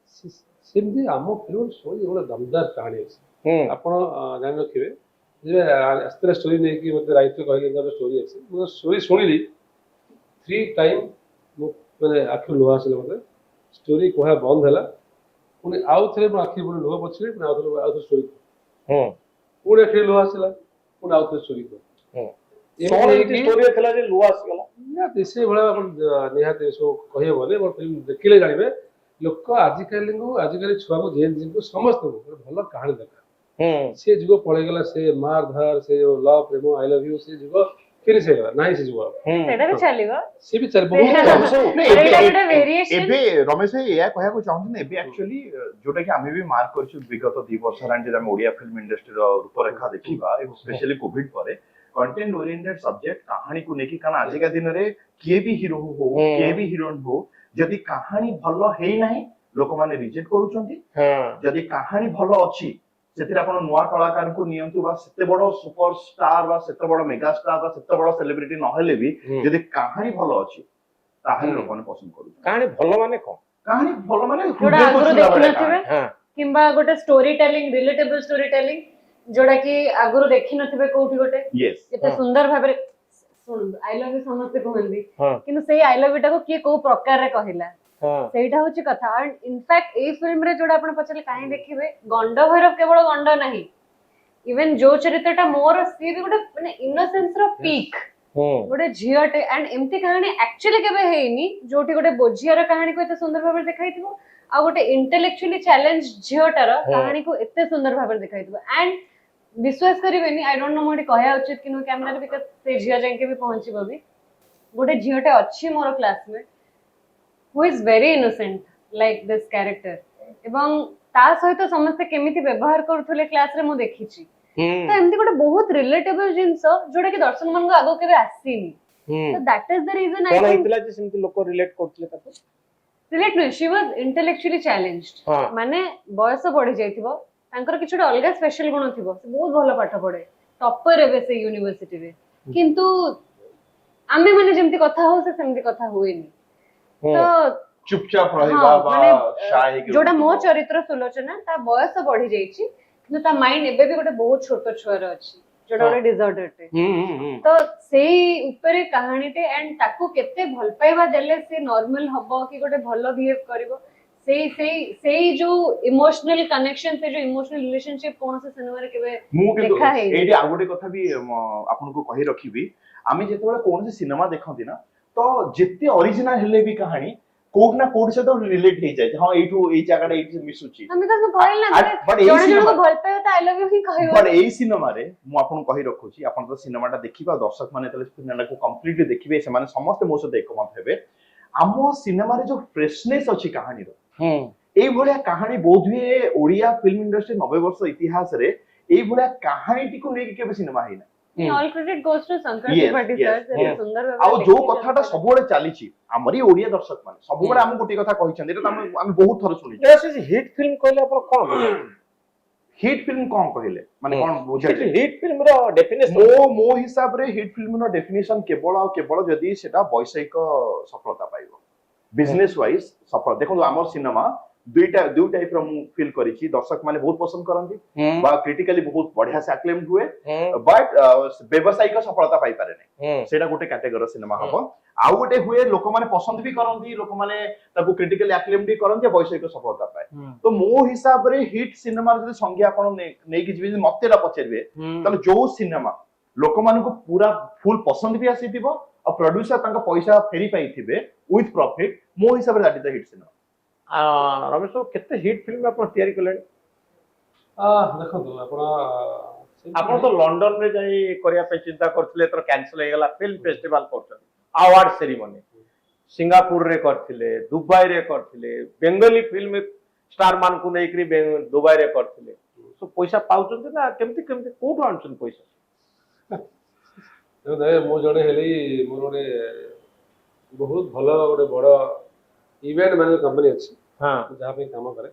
ସେମିତି ଆମ ଫିଲ୍ମ ଷ୍ଟୋରି ଗୋଟେ ଦମଦାର କାହାଣୀ ଅଛି ଆପଣ ଜାଣି ରଖିବେ ଯେ ଆସ୍ତେ ଷ୍ଟୋରି ନେଇକି ମତେ ରାଇଟର କହିଲେ ଷ୍ଟୋରି ଅଛି ମୁଁ ଷ୍ଟୋରି ଶୁଣିଲି 3 ଟାଇମ୍ ମୁଁ ମାନେ ଆଖିରୁ ଲୁହ ଆସିଲା ମତେ ଷ୍ଟୋରି କୁହା ବନ୍ଦ ହେଲା ପୁଣି ଆଉ ଥରେ ମୋ ଆଖି ପୁଣି ଲୁହ ପଛିଲେ ପୁଣି ଆଉ ଥରେ ଷ୍ଟୋରି ପୁଣି ଆଖିରେ ଲୁହ ଆସିଲା ପୁଣି ଆଉ ଥରେ ଷ୍ଟୋରି ଷ୍ଟୋରି ଥିଲା ଯେ ଲୁହ ଆସିଗଲା। ନିହାତି ସେଇଭଳିଆ ଆପଣ ନିହାତି ସବୁ କହିହେବନି ମୋ ଫିଲ୍ମ ଦେଖିଲେ ଜାଣିବେ ଲୋକ ଆଜିକାଲି ଛୁଆଙ୍କୁ ଜେନ୍ଜିଙ୍କୁ ସମସ୍ତଙ୍କୁ ଗୋଟେ ଭଲ କାହାଣୀ ଦରକାର ସେ ଯୁଗ ପଳେଇଗଲା ସେ ମାର ଧାର ସେ ଯୋଉ ଲଭ୍ ପ୍ରେମ ଆଇ ଲଭ୍ ୟୁ ସେ ଯୁଗ ଫିନିଶ ହେଇଗଲା ନାହିଁ ସେ ଯୁଗ ସେଟା ବି ଚାଲିବ ସେ ବି ଚାଲି ବହୁତ ସେଇଟା ଗୋଟେ variation। ଏବେ ରମେଶ ଭାଇ ଏଇଆ କହିବାକୁ ଚାହୁଁଛନ୍ତି ଏବେ ଆକ୍ଚୁଆଲି ଯୋଉଟା କି ଆମେ ବି ମାର୍କ କରିଛୁ ବିଗତ 2 ବର୍ଷ ହେଲାଣି ଯଦି ଆମେ ଓଡିଆ ଫିଲ୍ମ ଇଣ୍ଡଷ୍ଟ୍ରିର ରୂପରେଖା ଦେଖିବା ଏବଂ ସ୍ପେଶାଲି କୋଭିଡ ପରେ କଣ୍ଟେଣ୍ଟ ଓରିଏଣ୍ଟେଡ ସବଜେକ୍ଟ କାହାଣୀକୁ ନେଇକି କାରଣ ଆଜିକା ଦିନରେ କିଏ ବି ହିରୋ ହଉ କିଏ ବି ହିରୋଇନ ହଉ ଯଦି କାହାଣୀ ଭଲ ହେଇନାହିଁ ଲୋକମାନେ ରିଜେକ୍ଟ କରୁଛନ୍ତି ଯଦି କାହାଣୀ ଭଲ ଅଛି ସେଥିରେ ଆପଣ ନୂଆ କଳାକାରଙ୍କୁ ନିଅନ୍ତୁ ବା ସେତେ ବଡ ସୁପରଷ୍ଟାର ବା ସେତେ ବଡ ମେଗାଷ୍ଟାର ବା ସେତେ ବଡ ସେଲିବ୍ରିଟି ନହେଲେ ବି ଯଦି କାହାଣୀ ଭଲ ଅଛି ତାହେଲେ ଲୋକମାନେ ପସନ୍ଦ କରୁଛନ୍ତି। କାହାଣୀ ଭଲ ମାନେ କଣ? କାହାଣୀ ଭଲ ମାନେ ଯୋଉଟା ଆଗରୁ ଦେଖିନଥିବେ ହଁ କିମ୍ବା ଗୋଟେ ଷ୍ଟୋରି ଟେଲିଂ ରିଲେଟେବଲ ଷ୍ଟୋରି ଟେଲିଂ ଯୋଉଟା କି ଆଗରୁ ଦେଖିନଥିବେ କୋଉଠି ଗୋଟେ ୟେସ୍ ଏତେ ସୁନ୍ଦର ଭାବରେ ଶୁଣନ୍ତୁ ଆଇ ଲଭ୍ ୟୁ ସମସ୍ତେ କୁହନ୍ତି ହଁ କିନ୍ତୁ ସେଇ ଆଇ ଲଭ୍ ୟୁ ଟାକୁ କିଏ କୋଉ ପ୍ରକାରରେ କହିଲା ହଁ ସେଇଟା ହଉଛି କଥା ଆଣ୍ଡ ଇନଫ୍ୟାକ୍ଟ ଏଇ ଫିଲ୍ମରେ ଯୋଉଟା ଆପଣ ପଚାରିଲେ କାହିଁ ଦେଖିବେ ଗଣ୍ଡ ଭୈରବ କେବଳ ଗଣ୍ଡ ନାହିଁ ଇଭେନ ଯୋଉ ଚରିତ୍ରଟା ମୋର ସିଏ ବି ଗୋଟେ ମାନେ ଇନୋସେନ୍ସ ର ପିକ୍ ଗୋଟେ ଝିଅଟେ ଆଣ୍ଡ ଏମିତି କାହାଣୀ ଆକ୍ଚୁଆଲି କେବେ ହେଇନି ଯୋଉଠି ଗୋଟେ ବୋଝିଆର କାହାଣୀକୁ ଏତେ ସୁନ୍ଦର ଭାବରେ ଦେଖାଇଥିବ ଆଉ ଗୋଟେ ଇଣ୍ଟେଲେକ୍ଚୁଆଲି ଚ୍ୟାଲେଞ୍ଜ ଝିଅଟାର କାହାଣୀକୁ ଏତେ ସୁନ୍ଦର ଭାବରେ ଦେଖାଇଥିବ ଆଣ୍ଡ ବିଶ୍ୱାସ କରିବେନି ଆଇ ଡୋଣ୍ଟ ନୋ ମୁଁ ଏଠି କହିବା ଉଚିତ କି ନୁହେଁ କ୍ୟାମେରାରେ ବିକଜ ସେ ଝିଅ ଯାଇକି ବି ପହଞ୍ଚିବ ବି ଗୋଟେ ଝିଅଟେ ଅଛି ମୋର classmate who is very innocent like this character ଏବଂ ତା ସହିତ ସମସ୍ତେ କେମିତି ବ୍ୟବହାର କରୁଥିଲେ କ୍ଲାସରେ ମୁଁ ଦେଖିଛି ତ ଏମିତି ଗୋଟେ ବହୁତ ରିଲେଟେବଲ ଜିନିଷ ଯୋଉଟା କି ଦର୍ଶକ ମାନଙ୍କୁ ଆଗକୁ କେବେ ଆସିନି ତ that is the reason I କଣ think ହେଇଥିଲା ଯେ ସେମିତି ଲୋକ ରିଲେଟ କରୁଥିଲେ ତାକୁ? relate ନୁହେଁ she was intellectually challenged ମାନେ ବୟସ ବଢି ଯାଇଥିବ ତାଙ୍କର କିଛି ଗୋଟେ ଅଲଗା ସ୍ପେଶାଲ ଗୁଣ ଥିବ ସେ ବହୁତ ଭଲ ପାଠ ପଢେ ଟପର ଏବେ ସେ ୟୁନିଭର୍ସିଟିରେ କିନ୍ତୁ ଆମେ ମାନେ ଯେମିତି କଥା ହଉ ସେ ସେମିତି କଥା ହୁଏନି ତ ଚୁପଚାପ ରହିବା ବା shy ହେଇକି ଯୋଉଟା ମୋ ରହୁଥିବ। ଚରିତ୍ର ସୁଲୋଚନା ତା ବୟସ ବଢି ଯାଇଛି କିନ୍ତୁ ତା ମାଇଣ୍ଡ ଏବେ ବି ଗୋଟେ ବହୁତ ଛୋଟ ଛୁଆର ଅଛି ଯୋଉଟା ଗୋଟେ ଡିଜର୍ଡରଟେ ତ ସେଇ ଉପରେ କାହାଣୀଟେ ଆଣ୍ଡ ତାକୁ କେତେ ଭଲ ପାଇବା ଦେଲେ ସେ ନର୍ମାଲ ହବ କି ଗୋଟେ ଭଲ ବିହେଭ କରିବ ସେଇ ଯୋଉ ଇମୋସନାଲ କନେକ୍ସନ ସେ ଯୋଉ ଇମୋସନାଲ ରିଲେସନशिप କୌଣସି ସିନେମାରେ କେବେ ମୁଁ କିନ୍ତୁ ଦେଖା ହେଇନି ଏଇଠି ଆଉ ଗୋଟେ କଥା ବି ଆପଣଙ୍କୁ କହି ରଖିବି ଆମେ ଯେତେବେଳେ କୌଣସି ସିନେମା ଦେଖନ୍ତି ନା ତ ଯେତେ ଅରିଜିନାଲ ହେଲେ ବି କାହାଣୀ କୋଉଠି ନା କୋଉଠି ସହିତ ରିଲେଟ ହେଇଯାଏ ହଁ ଏଇଠୁ ଏଇ ଜାଗାଟା ଏଇଠି ମିଶୁଛି ଆମେ ତ କହିଲ ନା but ଏଇ ଜଣେ cinema- ଜଣକୁ ଭଲ ପାଇବା ତ ଆଇ ଲଭ୍ ୟୁ ହିଁ କହିବ ବଟ୍ ଏଇ ସିନେମାରେ ମୁଁ ଆପଣଙ୍କୁ କହି ରଖୁଛି ଆପଣ ତ ସିନେମାଟା ଦେଖିବେ ଆଉ ଦର୍ଶକ ମାନେ ଯେତେବେଳେ ସିନେମାକୁ କମ୍ପ୍ଲିଟଲି ଦେଖିବେ ସେମାନେ ସମସ୍ତେ ମୋ ସହିତ ଏକମତ ହେବେ ଆମ ସିନେମାରେ ଯୋଉ ଫ୍ରେଶନେସ୍ ଅଛି କାହାଣୀର ଏଇଭଳିଆ କାହାଣୀ ବୋଧହୁଏ ଓଡିଆ ଫିଲ୍ମ ଇଣ୍ଡଷ୍ଟ୍ରି 90 ବର୍ଷ ଇତିହାସରେ ଏଇଭଳିଆ କାହାଣୀଟିକୁ ନେଇକି କେବେ cinema ହେଇନା all credit goes to Shankar Yes, Tripathi yes, sir ସେ yes. ସୁନ୍ଦର ଭାବରେ ଆଉ ଯୋଉ ଲେଖିଛନ୍ତି। କଥାଟା ସବୁବେଳେ ଚାଲିଛି ଆମରି ଓଡିଆ ଦର୍ଶକ ମାନେ ସବୁବେଳେ ଆମକୁ ଗୋଟିଏ କଥା କହିଛନ୍ତି ଏଇଟା ତ ଆମେ ବହୁତ ଥର ଶୁଣିଛୁ ହିଟ୍ ଫିଲ୍ମ କହିଲେ ଆପଣ କଣ ବୁଝନ୍ତି? ହିଟ୍ ଫିଲ୍ମ କଣ କହିଲେ ମାନେ କଣ ବୁଝାଇଲେ ହିଟ୍ ଫିଲ୍ମର ଡେଫିନେସନ ମୋ ହିସାବରେ ହିଟ୍ ଫିଲ୍ମର ଡେଫିନେସନ କେବଳ ଆଉ କେବଳ ଯଦି ସେଟା ବୈଷୟିକ ସଫଳତା ପାଇବ ବିଜନେସ ୱାଇଜ ସଫଳ ଦେଖନ୍ତୁ ଆମର ସିନେମା ଦୁଇ ଟାଇପ ର ମୁଁ ଫିଲ୍ କରିଛି ଦର୍ଶକ ମାନେ ବହୁତ ପସନ୍ଦ କରନ୍ତି ବା କ୍ରିଟିକାଲି ବହୁତ ବଢିଆ ସେ ଆକ୍ଲେମ ହୁଏ ବଟ୍ ବ୍ୟବସାୟିକ ସଫଳତା ପାଇପାରେ ନାହିଁ ସେଇଟା ଗୋଟେ କ୍ୟାଟେଗୋରୀ ସିନେମା ହବ ଆଉ ଗୋଟେ ହୁଏ ଲୋକମାନେ ପସନ୍ଦ ବି କରନ୍ତି ଲୋକମାନେ ତାକୁ କ୍ରିଟିକାଲି ଆକ୍ଲେମ ବି କରନ୍ତି ବୈଷୟିକ ସଫଳତା ପାଏ ତ ମୋ ହିସାବରେ ହିଟ୍ ସିନେମାର ଯଦି ସଂଜ୍ଞା ଆପଣ ନେଇକି ଯିବେ ଯଦି ମତେ ଏଟା ପଚାରିବେ ତାହେଲେ ଯୋଉ ସିନେମା ଲୋକମାନଙ୍କୁ ପୁରା ଫୁଲ ପସନ୍ଦ ବି ଆସିଥିବ ଆଉ ପ୍ରଡ୍ୟୁସର ତାଙ୍କ ପଇସା ଫେରି ପାଇଥିବେ ୱିଥ ପ୍ରଫିଟ ମୋ ହିସାବରେ that is the hit cinema Ramesh Babu କେତେ ହିଟ୍ ଫିଲ୍ମ ଆପଣ ତିଆରି କଲେଣି? ଦେଖନ୍ତୁ ଆପଣ ତ ଲଣ୍ଡନରେ ଯାଇ କରିବା ପାଇଁ ଚିନ୍ତା କରୁଥିଲେ ଏଥର କ୍ୟାନସଲ ହେଇଗଲା ଫିଲ୍ମ ଫେଷ୍ଟିଭାଲ କରୁଛନ୍ତି ଆୱାର୍ଡ ସେରିମନି ସିଙ୍ଗାପୁରରେ କରିଥିଲେ ଦୁବାଇରେ କରିଥିଲେ ବେଙ୍ଗଲୀ ଫିଲ୍ମ ଷ୍ଟାର ମାନଙ୍କୁ ନେଇକରି ଦୁବାଇରେ କରିଥିଲେ ପଇସା ପାଉଛନ୍ତି ନା କେମିତି କୋଉଠୁ ଆଣୁଛନ୍ତି ପଇସା? ମୁଁ ଜଣେ ହେଲି ମୋର ଗୋଟେ ବହୁତ ଭଲ ଗୋଟେ ବଡ଼ ଇଭେଣ୍ଟ ମ୍ୟାନେଜର କମ୍ପାନୀ ଅଛି ହଁ ଯାହା ପାଇଁ କାମ କରେ।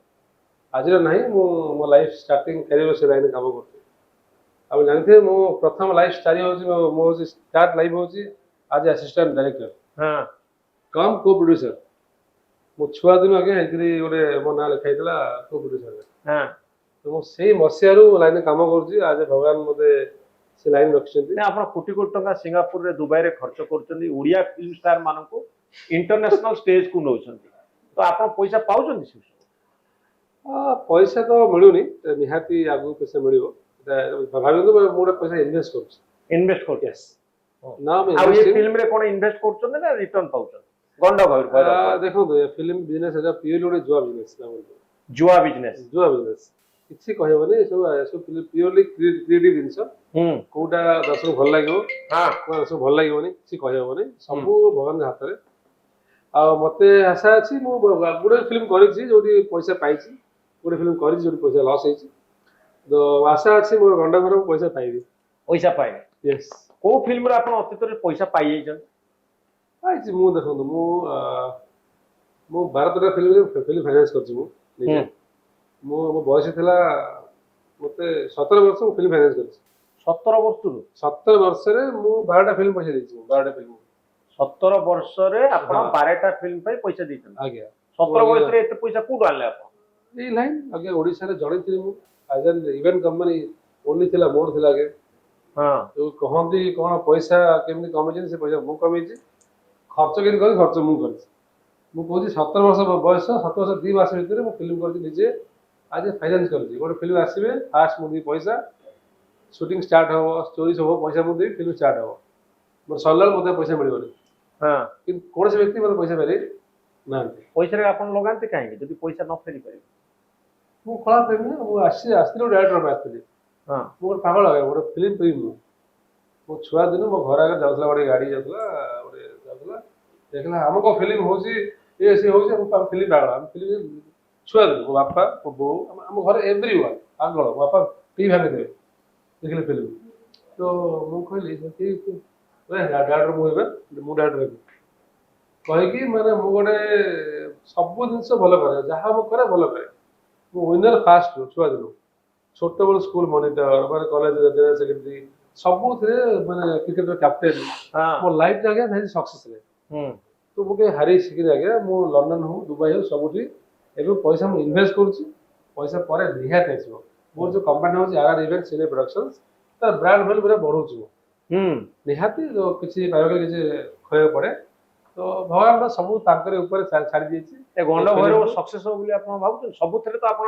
ଆଜିର ନାହିଁ, ମୁଁ ମୋ ଲାଇଫ୍ ଷ୍ଟାର୍ଟିଂ କ୍ୟାରିୟର ସେ ଲାଇନରେ କାମ କରୁଛି। ଆପଣ ଜାଣିଥିବେ ମୁଁ ପ୍ରଥମ ଲାଇଫ୍ ଷ୍ଟାର୍ଟ ହେଉଛି ମୋ ହେଉଛି ଷ୍ଟାର୍ଟ ଲାଇଫ୍ ହେଉଛି ଆଜ ଆସିଷ୍ଟାଣ୍ଟ ଡାଇରେକ୍ଟର ହଁ କମ୍ କୋ ପ୍ରୋଡ୍ୟୁସର। ମୋ ଛୁଆ ଦିନ ଆଜ୍ଞା ଏଥିରେ ଗୋଟେ ମୋ ନାଁ ଲେଖା ହେଇଥିଲା କୋ ପ୍ରୋଡ୍ୟୁସର। ହଁ ତ ମୁଁ ସେଇ ମସିହାରୁ ଲାଇନରେ କାମ କରୁଛି। ଆଜି ଭଗବାନ ମୋତେ ସେ ଲାଇନ ରଖିଛନ୍ତି। ନା ଆପଣ କୋଟି କୋଟି ଟଙ୍କା ସିଙ୍ଗାପୁରରେ ଦୁବାଇରେ ଖର୍ଚ୍ଚ କରୁଛନ୍ତି ଓଡ଼ିଆ ଫିଲ୍ମ ଷ୍ଟାର ମାନଙ୍କୁ ଇଣ୍ଟରନ୍ୟାସନାଲ ଷ୍ଟେଜକୁ ନେଉଛନ୍ତି, ତ ଆପଣ ପଇସା ପାଉଛନ୍ତି ସେ ସବୁ? ପଇସା ତ ମିଳୁନି, ନିହାତି ଆଗକୁ ପଇସା ମିଳିବ। ଭାବନ୍ତୁ ମୁଁ ଗୋଟେ ପଇସା ଇନଭେଷ୍ଟ କରୁଛି। ଇନଭେଷ୍ଟ କରୁଛନ୍ତି। ୟେସ୍। ନା ମୁଁ ଆଉ ଏ investing- ଫିଲ୍ମରେ କ'ଣ ଇନଭେଷ୍ଟ କରୁଛନ୍ତି ନା ରିଟର୍ନ ପାଉଛନ୍ତି? ଗଣ୍ଡ ଭୈରବ ଦେଖନ୍ତୁ ଫିଲ୍ମ ବିଜନେସ୍ ଏଟା ପିଓରଲି ଗୋଟେ ଜୁଆ ବିଜନେସ୍। ଜୁଆ ବିଜନେସ୍। ଜୁଆ ବିଜନେସ୍ କିଛି କହିବନି, ଏସବୁ ପିଓରଲି କ୍ରିଏଟିଭ ଜିନିଷ। କୋଉଟା ଦର୍ଶକ ଭଲ ଲାଗିବ, କୋଉଟା ଦର୍ଶକ ଭଲ ଲାଗିବନି କିଛି କହିହବନି, ସବୁ ଭଗବାନଙ୍କ ହାତରେ। ଆଉ ମତେ ଆଶା ଅଛି, ମୁଁ ଗୋଟେ ଫିଲ୍ମ କରିଛି ଯୋଉଠି ପଇସା ପାଇଛି, ଗୋଟେ ଫିଲ୍ମ କରିଛି ଯୋଉଠି ପଇସା ଲସ୍ ହେଇଛି। ତ ଆଶା ଅଛି ମୋର ଗଣ୍ଡ ଘର ପଇସା ପାଇବି। ପଇସା ପାଇବେ? ୟେସ୍। କୋଉ ଫିଲ୍ମରେ ଆପଣ ଅତୀତରେ ପଇସା ପାଇଯାଇଛନ୍ତି? ପାଇଛି। ମୁଁ ଦେଖନ୍ତୁ ମୁଁ 12ଟା ଫିଲ୍ମ ଫାଇନାନ୍ସ କରିଛି ମୁଁ ନିଜେ। ମୋ ବୟସ ଥିଲା ମତେ 17 ବର୍ଷ, ମୁଁ ଫିଲ୍ମ ଫାଇନାନ୍ସ କରିଛି। 17 ବର୍ଷରୁ? 17 ବର୍ଷରେ ମୁଁ 12ଟା ଫିଲ୍ମ ପଇସା ଦେଇଛି। 12ଟା ଫିଲ୍ମ 17 ବର୍ଷରେ ଆପଣ 12ଟା ଫିଲ୍ମ ପାଇଁ ପଇସା ଦେଇଛନ୍ତି? ଆଜ୍ଞା। 17 ବୟସରେ ଏତେ ପଇସା କୋଉଠୁ ଆଣିଲେ ଆପଣ? ଏଇ ଲାଇନ୍ ଆଜ୍ଞା ଓଡ଼ିଶାରେ ଜଣେଇଥିଲି ମୁଁ। ଆଜ ଆନ୍ ଇଭେଣ୍ଟ କମ୍ପାନୀ ଓନ୍ଲି ଥିଲା, ମୋର ଥିଲା ଆଜ୍ଞା। ଯୋଉ କହନ୍ତି କ'ଣ ପଇସା କେମିତି କମେଇଛନ୍ତି, ସେ ପଇସା ମୁଁ କମେଇଛି। ଖର୍ଚ୍ଚ କେମିତି କରି ଖର୍ଚ୍ଚ ମୁଁ କରିଛି। ମୁଁ କହୁଛି 17 ବର୍ଷ ବୟସ, 7 ବର୍ଷ 2 ମାସ ଭିତରେ ମୁଁ ଫିଲ୍ମ କରିଛି ନିଜେ। ଆଜି ଫାଇନାନ୍ସ କରିଛି। ଗୋଟେ ଫିଲ୍ମ ଆସିବେ, ଫାଷ୍ଟ ମୁଁ ଦେବି ପଇସା, ସୁଟିଂ ଷ୍ଟାର୍ଟ ହବ, ଷ୍ଟୋରିଜ ହବ, ପଇସା ମୁଁ ଦେବି, ଫିଲ୍ମ ଷ୍ଟାର୍ଟ ହବ। ମୋର ସରିଲା ମୋତେ ପଇସା ମିଳିବନି। କିନ୍ତୁ କୌଣସି ବ୍ୟକ୍ତି ମୋତେ ପଇସା ଫେରେଇ ନାହାନ୍ତି। ପଇସାରେ ଆପଣ ଲଗାନ୍ତି କାହିଁକି ଯଦି ପଇସା ନ ଫେରି ପାରିବେ? ମୁଁ କଳା ପ୍ରେମୀ ନା, ମୁଁ ଆସିଥିଲି ଗୋଟେ ଡାଇରେକ୍ଟର ପାଇଁ ଆସିଥିଲି। ମୁଁ ଗୋଟେ ପାଗଳ ଆଜ୍ଞା, ଗୋଟେ ଫିଲ୍ମ ପ୍ରେମୀ ମୁଁ। ମୋ ଛୁଆ ଦିନ ମୋ ଘର ଆଗରେ ଯାଉଥିଲା ଗୋଟେ ଗାଡ଼ି ଯାଉଥିଲା, ଦେଖିଲା ଆମ କ'ଣ ଫିଲ୍ମ ହଉଛି, ଇଏ ସିଏ ହଉଛି, ଆମ ଫିଲ୍ମ ପାଗଳ। ଆମେ ଫିଲ୍ମ ଛୁଆ ଦିନ ମୋ ବାପା, ମୋ ବୋଉ, ଆମ ଘରେ ଏଭ୍ରି ୱାନ୍ ପାଗଳ। ମୋ ବାପା ଟିଭି ଭାଙ୍ଗିଦେବେ ଦେଖିଲେ ଫିଲ୍ମ। ତ ମୁଁ କହିଲି ଡାଇରେକ୍ଟର ମୁଁ ହେବେ, ମୁଁ ଡାଇରେକ୍ଟର ହେବି କହିକି, ମାନେ ମୁଁ ଗୋଟେ ସବୁ ଜିନିଷ ଭଲ କରେ, ଯାହା ମୁଁ କରେ ଭଲ କରେ। ମୁଁ ୱିନର ଫାଷ୍ଟ ଛୁଆ ଦିନ, ଛୋଟବେଳୁ ସ୍କୁଲ ମନିଟର, ମାନେ କଲେଜ ସେକ୍ରେଟାରୀ, ସବୁଥିରେ ମାନେ କ୍ରିକେଟର କ୍ୟାପ୍ଟେନ୍। ମୋ ଲାଇଫ୍ ଆଜ୍ଞା ଭେରି ସକ୍ସେସ୍। ତ ମୁଁ କେବେ ହାରି ଶିଖିନି ଆଜ୍ଞା। ମୁଁ ଲଣ୍ଡନ ହଉ, ଦୁବାଇ ହଉ, ସବୁଠି ଏବେ ପଇସା ମୁଁ ଇନଭେଷ୍ଟ କରୁଛି। ପଇସା ପରେ ନିହାତି ଆସିବ। ମୋର ଯୋଉ କମ୍ପାନୀ ହେଉଛି RR ଇଭେଣ୍ଟ ସିନେ ପ୍ରଡକ୍ସନ୍ସ, ତାର ବ୍ରାଣ୍ଡ ଭ୍ୟାଲୁ ପୁରା ବଢଉଛି ମୁଁ। ନିହାତି କିଛି ପାଇବାକୁ କିଛି ଖୋଇବାକୁ ପଡେ। ତ ଭଗବାନ ସବୁ ତାଙ୍କରି ଉପରେ ଛାଡ଼ି ଦେଇଛି। ଏ ଗଣ୍ଡ ଭୈରବ ସକ୍ସେସ୍ ହବ ବୋଲି ଆପଣ ଭାବୁଛନ୍ତି? ସବୁଥିରେ ତ ଆପଣ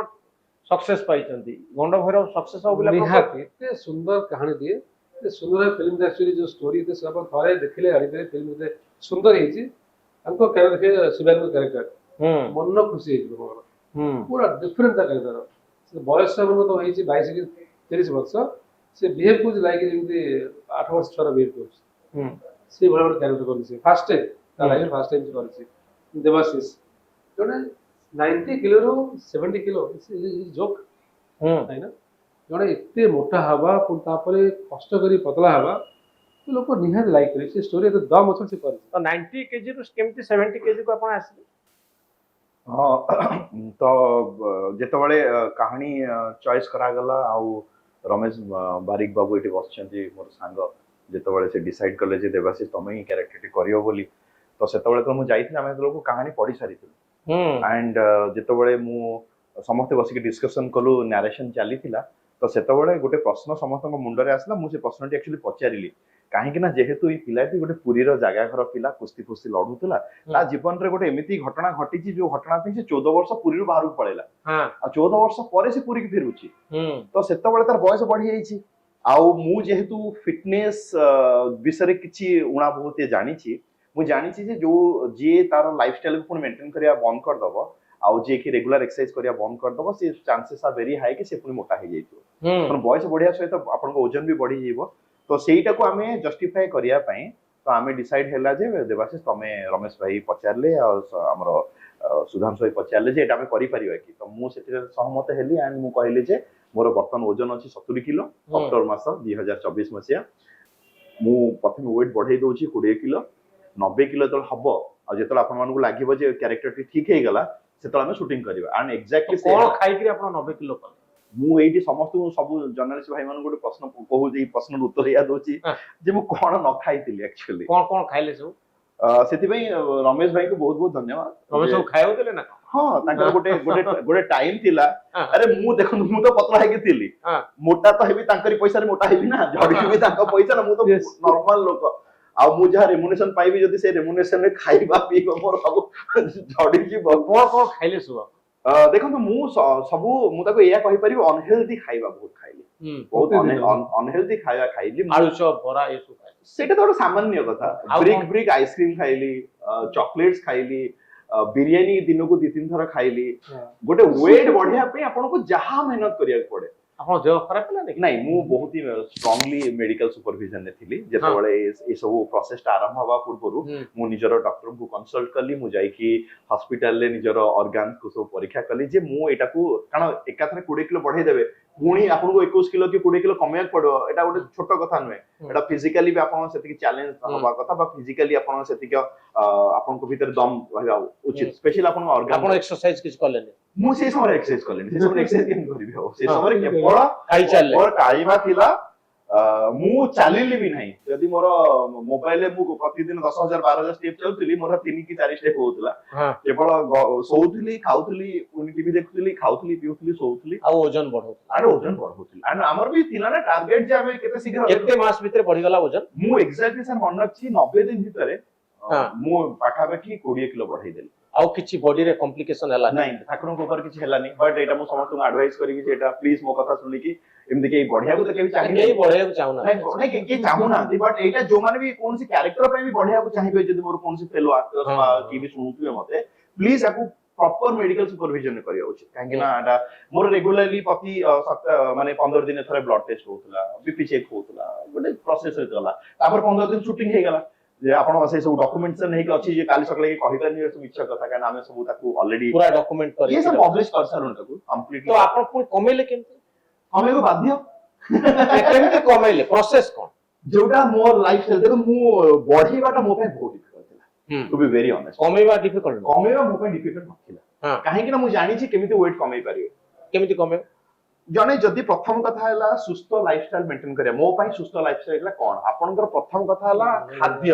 ସକ୍ସେସ୍ ପାଇଛନ୍ତି, ଗଣ୍ଡ ଭୈରବ ସକ୍ସେସ୍ ହବ ବୋଲି ନିହାତି। ଏତେ ସୁନ୍ଦର କାହାଣୀ ଦିଏ, ଏତେ ସୁନ୍ଦର ଫିଲ୍ମ, ଆକ୍ଚୁଆଲି ଯୋଉ ଷ୍ଟୋରି, ଏତେ ଆପଣ ଥରେ ଦେଖିଲେ ଜାଣିପାରିବେ ଫିଲ୍ମ ଏତେ ସୁନ୍ଦର ହେଇଛି। ତାଙ୍କ ଦେଖିବେ ଶିବାନୀଙ୍କ କ୍ୟାରେକ୍ଟର ମନ ଖୁସି ହେଇଯିବ ମୋର। ପୁରା ଡିଫରେଣ୍ଟ ତା କ୍ୟାରେକ୍ଟର। ବୟସ ତ ହେଇଛି 22 କି 30 ବର୍ଷ, ସେ ବିହେଭ୍ କରୁଛି ଲାଇକ୍ ଯେମିତି 8 ବର୍ଷ ଛୁଆର ବିହେଭ୍ କରୁଛି। ସେ ଭଳିଆ ଗୋଟେ କ୍ୟାରେକ୍ଟର କରିଛି। ଫାଷ୍ଟ ଟାଇମ୍ ତା ଲାଇଫରେ ଫାଷ୍ଟ ଟାଇମ୍ କରିଛି ଦେବାଶିଷ। ଜଣେ 90 କିଲୋରୁ 70 କିଲୋ ଜୋକ୍ ନାଇଁ ନା। ଜଣେ ଏତେ ମୋଟା ହବା, ପୁଣି ତାପରେ କଷ୍ଟ କରି ପତଳା ହବା, ଲୋକ ନିହାତି ଲାଇକ୍ କରିବେ। ସେ ଷ୍ଟୋରି ଏତେ ଦମ୍ ଅଛି ସେ କରିଛି। ତ 90 କେଜିରୁ କେମିତି 70 କେଜିକୁ ଆପଣ ଆସିଲେ? ହଁ ତ ଯେତେବେଳେ କାହାଣୀ ଚଏସ୍ କରାଗଲା, ଆଉ ରମେଶ ବାରିକ ବାବୁ ଏଠି ବସିଛନ୍ତି ମୋର ସାଙ୍ଗ, ଯେତେବେଳେ ସେ ଡିସାଇଡ୍ କଲେ ଯେ ଦେବାଶିଷ ତମେ ହିଁ କ୍ୟାରେକ୍ଟରଟି କରିବ ବୋଲି, ତ ସେତେବେଳେ ତ ମୁଁ ଯାଇଥିଲି, ଆମେ ସେତେବେଳକୁ କାହାଣୀ ପଢି ସାରିଥିଲୁ। ଆଣ୍ଡ ଯେତେବେଳେ ମୁଁ ସମସ୍ତେ ବସିକି ଡିସ୍କସନ୍ କଲୁ, ନ୍ୟାରେସନ୍ ଚାଲିଥିଲା, ତ ସେତେବେଳେ ଗୋଟେ ପ୍ରଶ୍ନ ସମସ୍ତଙ୍କ ମୁଣ୍ଡରେ ଆସିଲା। ମୁଁ ସେ ପ୍ରଶ୍ନଟି ଆକ୍ଚୁଆଲି ପଚାରିଲି, କାହିଁକି ନା ଯେହେତୁ ଏଇ ପିଲାଟି ଗୋଟେ ପୁରୀର ଜାଗା ଘର ପିଲା, କୁସ୍ତି ଫୁସ୍ତି ଲଢୁଥିଲା, ତା ଜୀବନରେ ଗୋଟେ ଏମିତି ଘଟଣା ଘଟିଛି ଯୋଉ ଘଟଣା ପାଇଁ ସେ 14 ବର୍ଷ ପୁରୀରୁ ବାହାରକୁ ପଳେଇଲା, ଆଉ 14 ବର୍ଷ ପରେ ସେ ପୁରୀକି ଫେରୁଛି। ତ ସେତେବେଳେ ତାର ବୟସ ବଢି ଯାଇଛି, ଆଉ ମୁଁ ଯେହେତୁ ଫିଟନେସ୍ ବିଷୟରେ କିଛି ଉଣା ବହୁତ ଜାଣିଛି, ମୁଁ ଜାଣିଛି ଯେ ଯୋଉ ଯିଏ ତାର ଲାଇଫଷ୍ଟାଇଲକୁ ପୁଣି ମେଣ୍ଟେନ୍ କରିବା ବନ୍ଦ କରିଦବ, ଆଉ ଯିଏ କି ରେଗୁଲାର ଏକ୍ସରସାଇଜ କରିବା ବନ୍ଦ କରିଦବ, ସେ ଚାନ୍ସେସ୍ ଆର୍ ଭେରି ହାଇ କି ସେ ପୁଣି ମୋଟା ହେଇଯାଇଥିବ। କାରଣ ବୟସ ବଢିବା ସହିତ ଆପଣଙ୍କ ଓଜନ ବି ବଢିଯିବ। ତ ସେଇଟାକୁ ଆମେ ଜଷ୍ଟିଫାଏ କରିବା ପାଇଁ ତ ଆମେ ଡିସାଇଡ୍ ହେଲା ଯେ ଦେବାଶିଷ ତମେ ରମେଶ ଭାଇ ପଚାରିଲେ, ଆଉ ଆମର ସୁଧାଂଶୁ ଭାଇ ପଚାରିଲେ ଯେ ଏଇଟା ଆମେ କରିପାରିବା କି, ତ ମୁଁ ସେଥିରେ ସହମତ ହେଲି। ଆଣ୍ଡ ମୁଁ କହିଲି ଯେ ମୋର ବର୍ତ୍ତମାନ ଓଜନ ଅଛି 70 କିଲୋ, ଅକ୍ଟୋବର ମାସ 2024 ମସିହା। ମୁଁ ପ୍ରଥମେ ୱେଟ୍ ବଢେଇ ଦଉଛି 20 କିଲୋ 90 କିଲୋ ଯେତେବେଳେ ହବ ଆଉ ଯେତେବେଳେ ଆପଣମାନଙ୍କୁ ଲାଗିବ ଯେ କ୍ୟାରେକ୍ଟରଟି ଠିକ ହେଇଗଲା ସେତେବେଳେ ଆମେ ସୁଟିଂ କରିବା ଆଣ୍ଡ ଏକ୍ଜାକ୍ଟଲି କଣ ଖାଇକିରି ଆପଣ 90 କିଲୋ କଲେ? ମୁଁ ଏଇଠି ସମସ୍ତଙ୍କୁ ସବୁ ଜର୍ଣ୍ଣାଲିଷ୍ଟ ଭାଇ ମାନଙ୍କୁ ଗୋଟେ ପ୍ରଶ୍ନ କହୁଛି ଏଇ ପ୍ରଶ୍ନର ଉତ୍ତର ଏଇଆ ଦଉଛି ହଁ। ଯେ ମୁଁ କଣ ନ ଖାଇଥିଲି ଆକ୍ଚୁଆଲି କଣ କଣ ଖାଇଲେ ସବୁ? ସେଥିପାଇଁ ରମେଶ ଭାଇଙ୍କୁ ବହୁତ ବହୁତ ଧନ୍ୟବାଦ ତମେ ଯେ- ସବୁ ଖାଇବାକୁ ନା କଣ? ହଁ ତାଙ୍କର ଗୋଟେ ଗୋଟେ ଗୋଟେ ଟାଇମ ଥିଲା ହଁ। ଆରେ ମୁଁ ଦେଖନ୍ତୁ ମୁଁ ତ ପତଳା ହେଇକି ଥିଲି ହଁ। ମୋଟା ତ ହେବି ତାଙ୍କରି ପଇସାରେ ମୋଟା ହେବି ନା ଝଡିବି ବି ତାଙ୍କ ପଇସାରେ ମୁଁ ତ Yes. ନର୍ମାଲ ଲୋକ ଆଉ ମୁଁ ଯାହା ରେମୁନେସନ ପାଇବି ଯଦି ସେ ରେମୁନେସନ ରେ ଖାଇବା ପିଇବା ମୋର ସବୁ ଝଡିଯିବ କଣ କଣ ଖାଇଲେ ସବୁ? ଦେଖନ୍ତୁ ମୁଁ ସବୁ ମୁଁ ତାକୁ ଏଇଆ କହିପାରିବି ଅନହେଲ୍ଦି ଖାଇବା ବହୁତ ଖାଇଲି ବହୁତ ଅନହେଲ୍ଦି ଖାଇବା ଖାଇଲି ଆଳୁ ଚପ ବରା ଏସବୁ ଖାଇଲେ? ସେଇଟା ତ ଗୋଟେ ସାମାନ୍ୟ କଥା ଆଉ ବ୍ରିକ୍ କଣ? ବ୍ରିକ୍ ଆଇସ୍କ୍ରିମ ଖାଇଲି ଚକୋଲେଟ୍ସ ଖାଇଲି ବିରିୟାନୀ ଦିନକୁ 2-3 ଥର ଖାଇଲି ଗୋଟେ ୱେଟ୍ ବଢିବା ପାଇଁ ଆପଣଙ୍କୁ ଯାହା ମେହନତ କରିବାକୁ ପଡେ ଆପଣ ଦେହ ଖରାପ ହେଲା ନାଇଁ? ନାଇଁ ମୁଁ ବହୁତ ହି ଷ୍ଟ୍ରଙ୍ଗଲି ମେଡିକାଲ ସୁପରଭିଜନ ରେ ଥିଲି ଯେତେବେଳେ ଏ ସବୁ ପ୍ରୋସେସଟା ଆରମ୍ଭ ହବା ପୂର୍ବରୁ ମୁଁ ନିଜର ଡକ୍ଟରଙ୍କୁ କନସଲ୍ଟ କଲି ମୁଁ ଯାଇକି ହସ୍ପିଟାଲରେ ନିଜର ଅର୍ଗାନ୍ସକୁ ସବୁ ପରୀକ୍ଷା କଲି ଯେ ମୁଁ ଏଟାକୁ କାରଣ ଏକାଥରେ 20 କିଲୋ ବଢେଇ ଦେବେ ପୁଣି ଆପଣଙ୍କୁ 21 କିଲୋ କି 20 କିଲୋ କମେଇବାକୁ ପଡିବ ଏଟା ଗୋଟେ ଛୋଟ କଥା ନୁହେଁ ଏଟା ଫିଜିକାଲି ବି ଆପଣ ସେତିକି ଚ୍ୟାଲେଞ୍ଜ ହବା କଥା ବା ଫିଜିକାଲି ଆପଣ ସେତିକି ଆପଣଙ୍କ ଭିତରେ ଦମ ରହିବା ଉଚିତ ସ୍ପେଶାଲି ଆପଣଙ୍କ ଆପଣ ଅର୍ଗାନ ଏକ୍ସରସାଇଜ କିଛି କଲେନି? ମୁଁ ସେଇ ସମୟରେ ଏକ୍ସରସାଇଜ କଲିନି ସେ ସମୟରେ ଏକ୍ସରସାଇଜ କେମିତି କରିବି ଆଉ ସେ ସମୟରେ କେବଳ ଖାଇ ଚାଲିଲେ? ମୋର କାଳିମା ଥିଲା ମୁଁ ଚାଲିଲି ବି ନାହିଁ ଯଦି ମୋର ମୋବାଇଲରେ ମୁଁ ପ୍ରତିଦିନ 10,000 12,000 ଷ୍ଟେପ ଚାଲୁଥିଲି ମୋର 3 କି 4 ଷ୍ଟେପ ହଉଥିଲା କେବଳ ଶୋଉଥିଲି ଖାଉଥିଲି ପୁଣି ଟିଭି ଦେଖୁଥିଲି ଖାଉଥିଲି ପିଉଥିଲି ଶୋଉଥିଲି ଆଉ ଓଜନ ବଢଉଥିଲେ? ଆରେ ଓଜନ ବଢଉଥିଲି ଆଣ୍ଡ ଆମର ବି ଥିଲା ନା ଟାର୍ଗେଟ ଯେ ଆମେ କେତେ ଶୀଘ୍ର କେତେ ମାସ ଭିତରେ ବଢିଗଲା ଓଜନ? ମୁଁ ଏକ୍ସାକ୍ଟଲି ସାର୍ ମନେ ଅଛି 90 ଦିନ ଭିତରେ ମୁଁ ପାଖାପାଖି 20 କିଲୋ ବଢେଇଦେଲି ଆଉ କିଛି ବଡିରେ କମ୍ପ୍ଲିକେସନ ହେଲା? ନାଇଁ ଠାକୁରଙ୍କ ଉପରେ କିଛି ହେଲାନି ବଟ୍ ଏଇଟା ମୁଁ ସମସ୍ତଙ୍କୁ ଆଡଭାଇସ୍ କରିବି ଯେ ଏଟା ପ୍ଲିଜ ମୋ କଥା ଶୁଣିକି ଏମିତି କେହି ବଢିବାକୁ ତ କେହି କେହି ଚାହିଁବେନି ବଢେଇବାକୁ ଚାହୁଁନାହାନ୍ତି? ନାଇଁ କେହି ଚାହୁଁନାହାନ୍ତି ବଟ୍ ଏଇଟା ଯୋଉମାନେ ବି କୌଣସି କ୍ୟାରେକ୍ଟର ପାଇଁ ବି ବଢିବାକୁ ଚାହିଁବେ ଯଦି ମୋର କୌଣସି ଫେଲୋ ଆକ୍ଟର୍ସ ବା କିଏ ବି ଶୁଣୁଥିବେ ମତେ ପ୍ଲିଜ ଆକୁ ପ୍ରପର ମେଡିକାଲ ସୁପରଭିଜନ କରିବା ଉଚିତ କାହିଁକି ନା ଏଟା ମୋର ରେଗୁଲାରଲି ପ୍ରତି ମାନେ 15 ଦିନ ଥରେ ବ୍ଲଡ ଟେଷ୍ଟ ହଉଥିଲା ବିପି ଚେକ୍ ହଉଥିଲା ଗୋଟେ ପ୍ରୋସେସ ହେଇଥିଲା ତାପରେ 15 ଦିନ ସୁଟିଂ ହେଇଗଲା ଯେ ଆପଣ ସେ ସବୁ ଡକ୍ୟୁମେଣ୍ଟସ ନେଇକି ଅଛି ଯେ କାଲି ସକାଳେ କହିପାରିନି ଏ ସବୁ ମିଛ କଥା କାରଣ ଆମେ ସବୁ ତାକୁ ଅଲରେଡି ପୁରା ଡକ୍ୟୁମେଣ୍ଟ କରି ଇଏ ସବୁ ପବ୍ଲିଶ କରିସାରୁଣି ତାକୁ କମ୍ପ୍ଲିଟଲି ତ ଆପଣ ପୁଣି କମେଇଲେ କେମିତି? ଆମେ ବାଧ୍ୟ କେମିତି କମେଇଲେ? ପ୍ରୋସେସ କଣ? ଯୋଉଟା ମୋ ଲାଇଫ ଷ୍ଟାଇଲ ଦେଖ ମୁଁ ବଢିବାଟା ମୋ ପାଇଁ ବହୁତ ଡିଫିକଲ୍ଟ ଥିଲା ଟୁ ବି ଭେରି ଅନେଷ୍ଟ କମେଇବା ଡିଫିକଲ୍ଟ? କମେଇବା ମୋ ପାଇଁ ଡିଫିକଲ୍ଟ ନଥିଲା କାହିଁକି ନା ମୁଁ ଜାଣିଛି କେମିତି ୱେଟ୍ କମେଇ ପାରିବେ କେମିତି କମେଇବ? ଜଣେ ଯଦି ପ୍ରଥମ କଥା ହେଲା ସୁସ୍ଥ ଲାଇଫଷ୍ଟାଇଲ ମେଣ୍ଟେନ କରିବା ମୋ ପାଇଁ ସୁସ୍ଥ ଲାଇଫଷ୍ଟାଇଲ ହେଲା କଣ ଆପଣଙ୍କର ପ୍ରଥମ କଥା ହେଲା ଖାଦ୍ୟ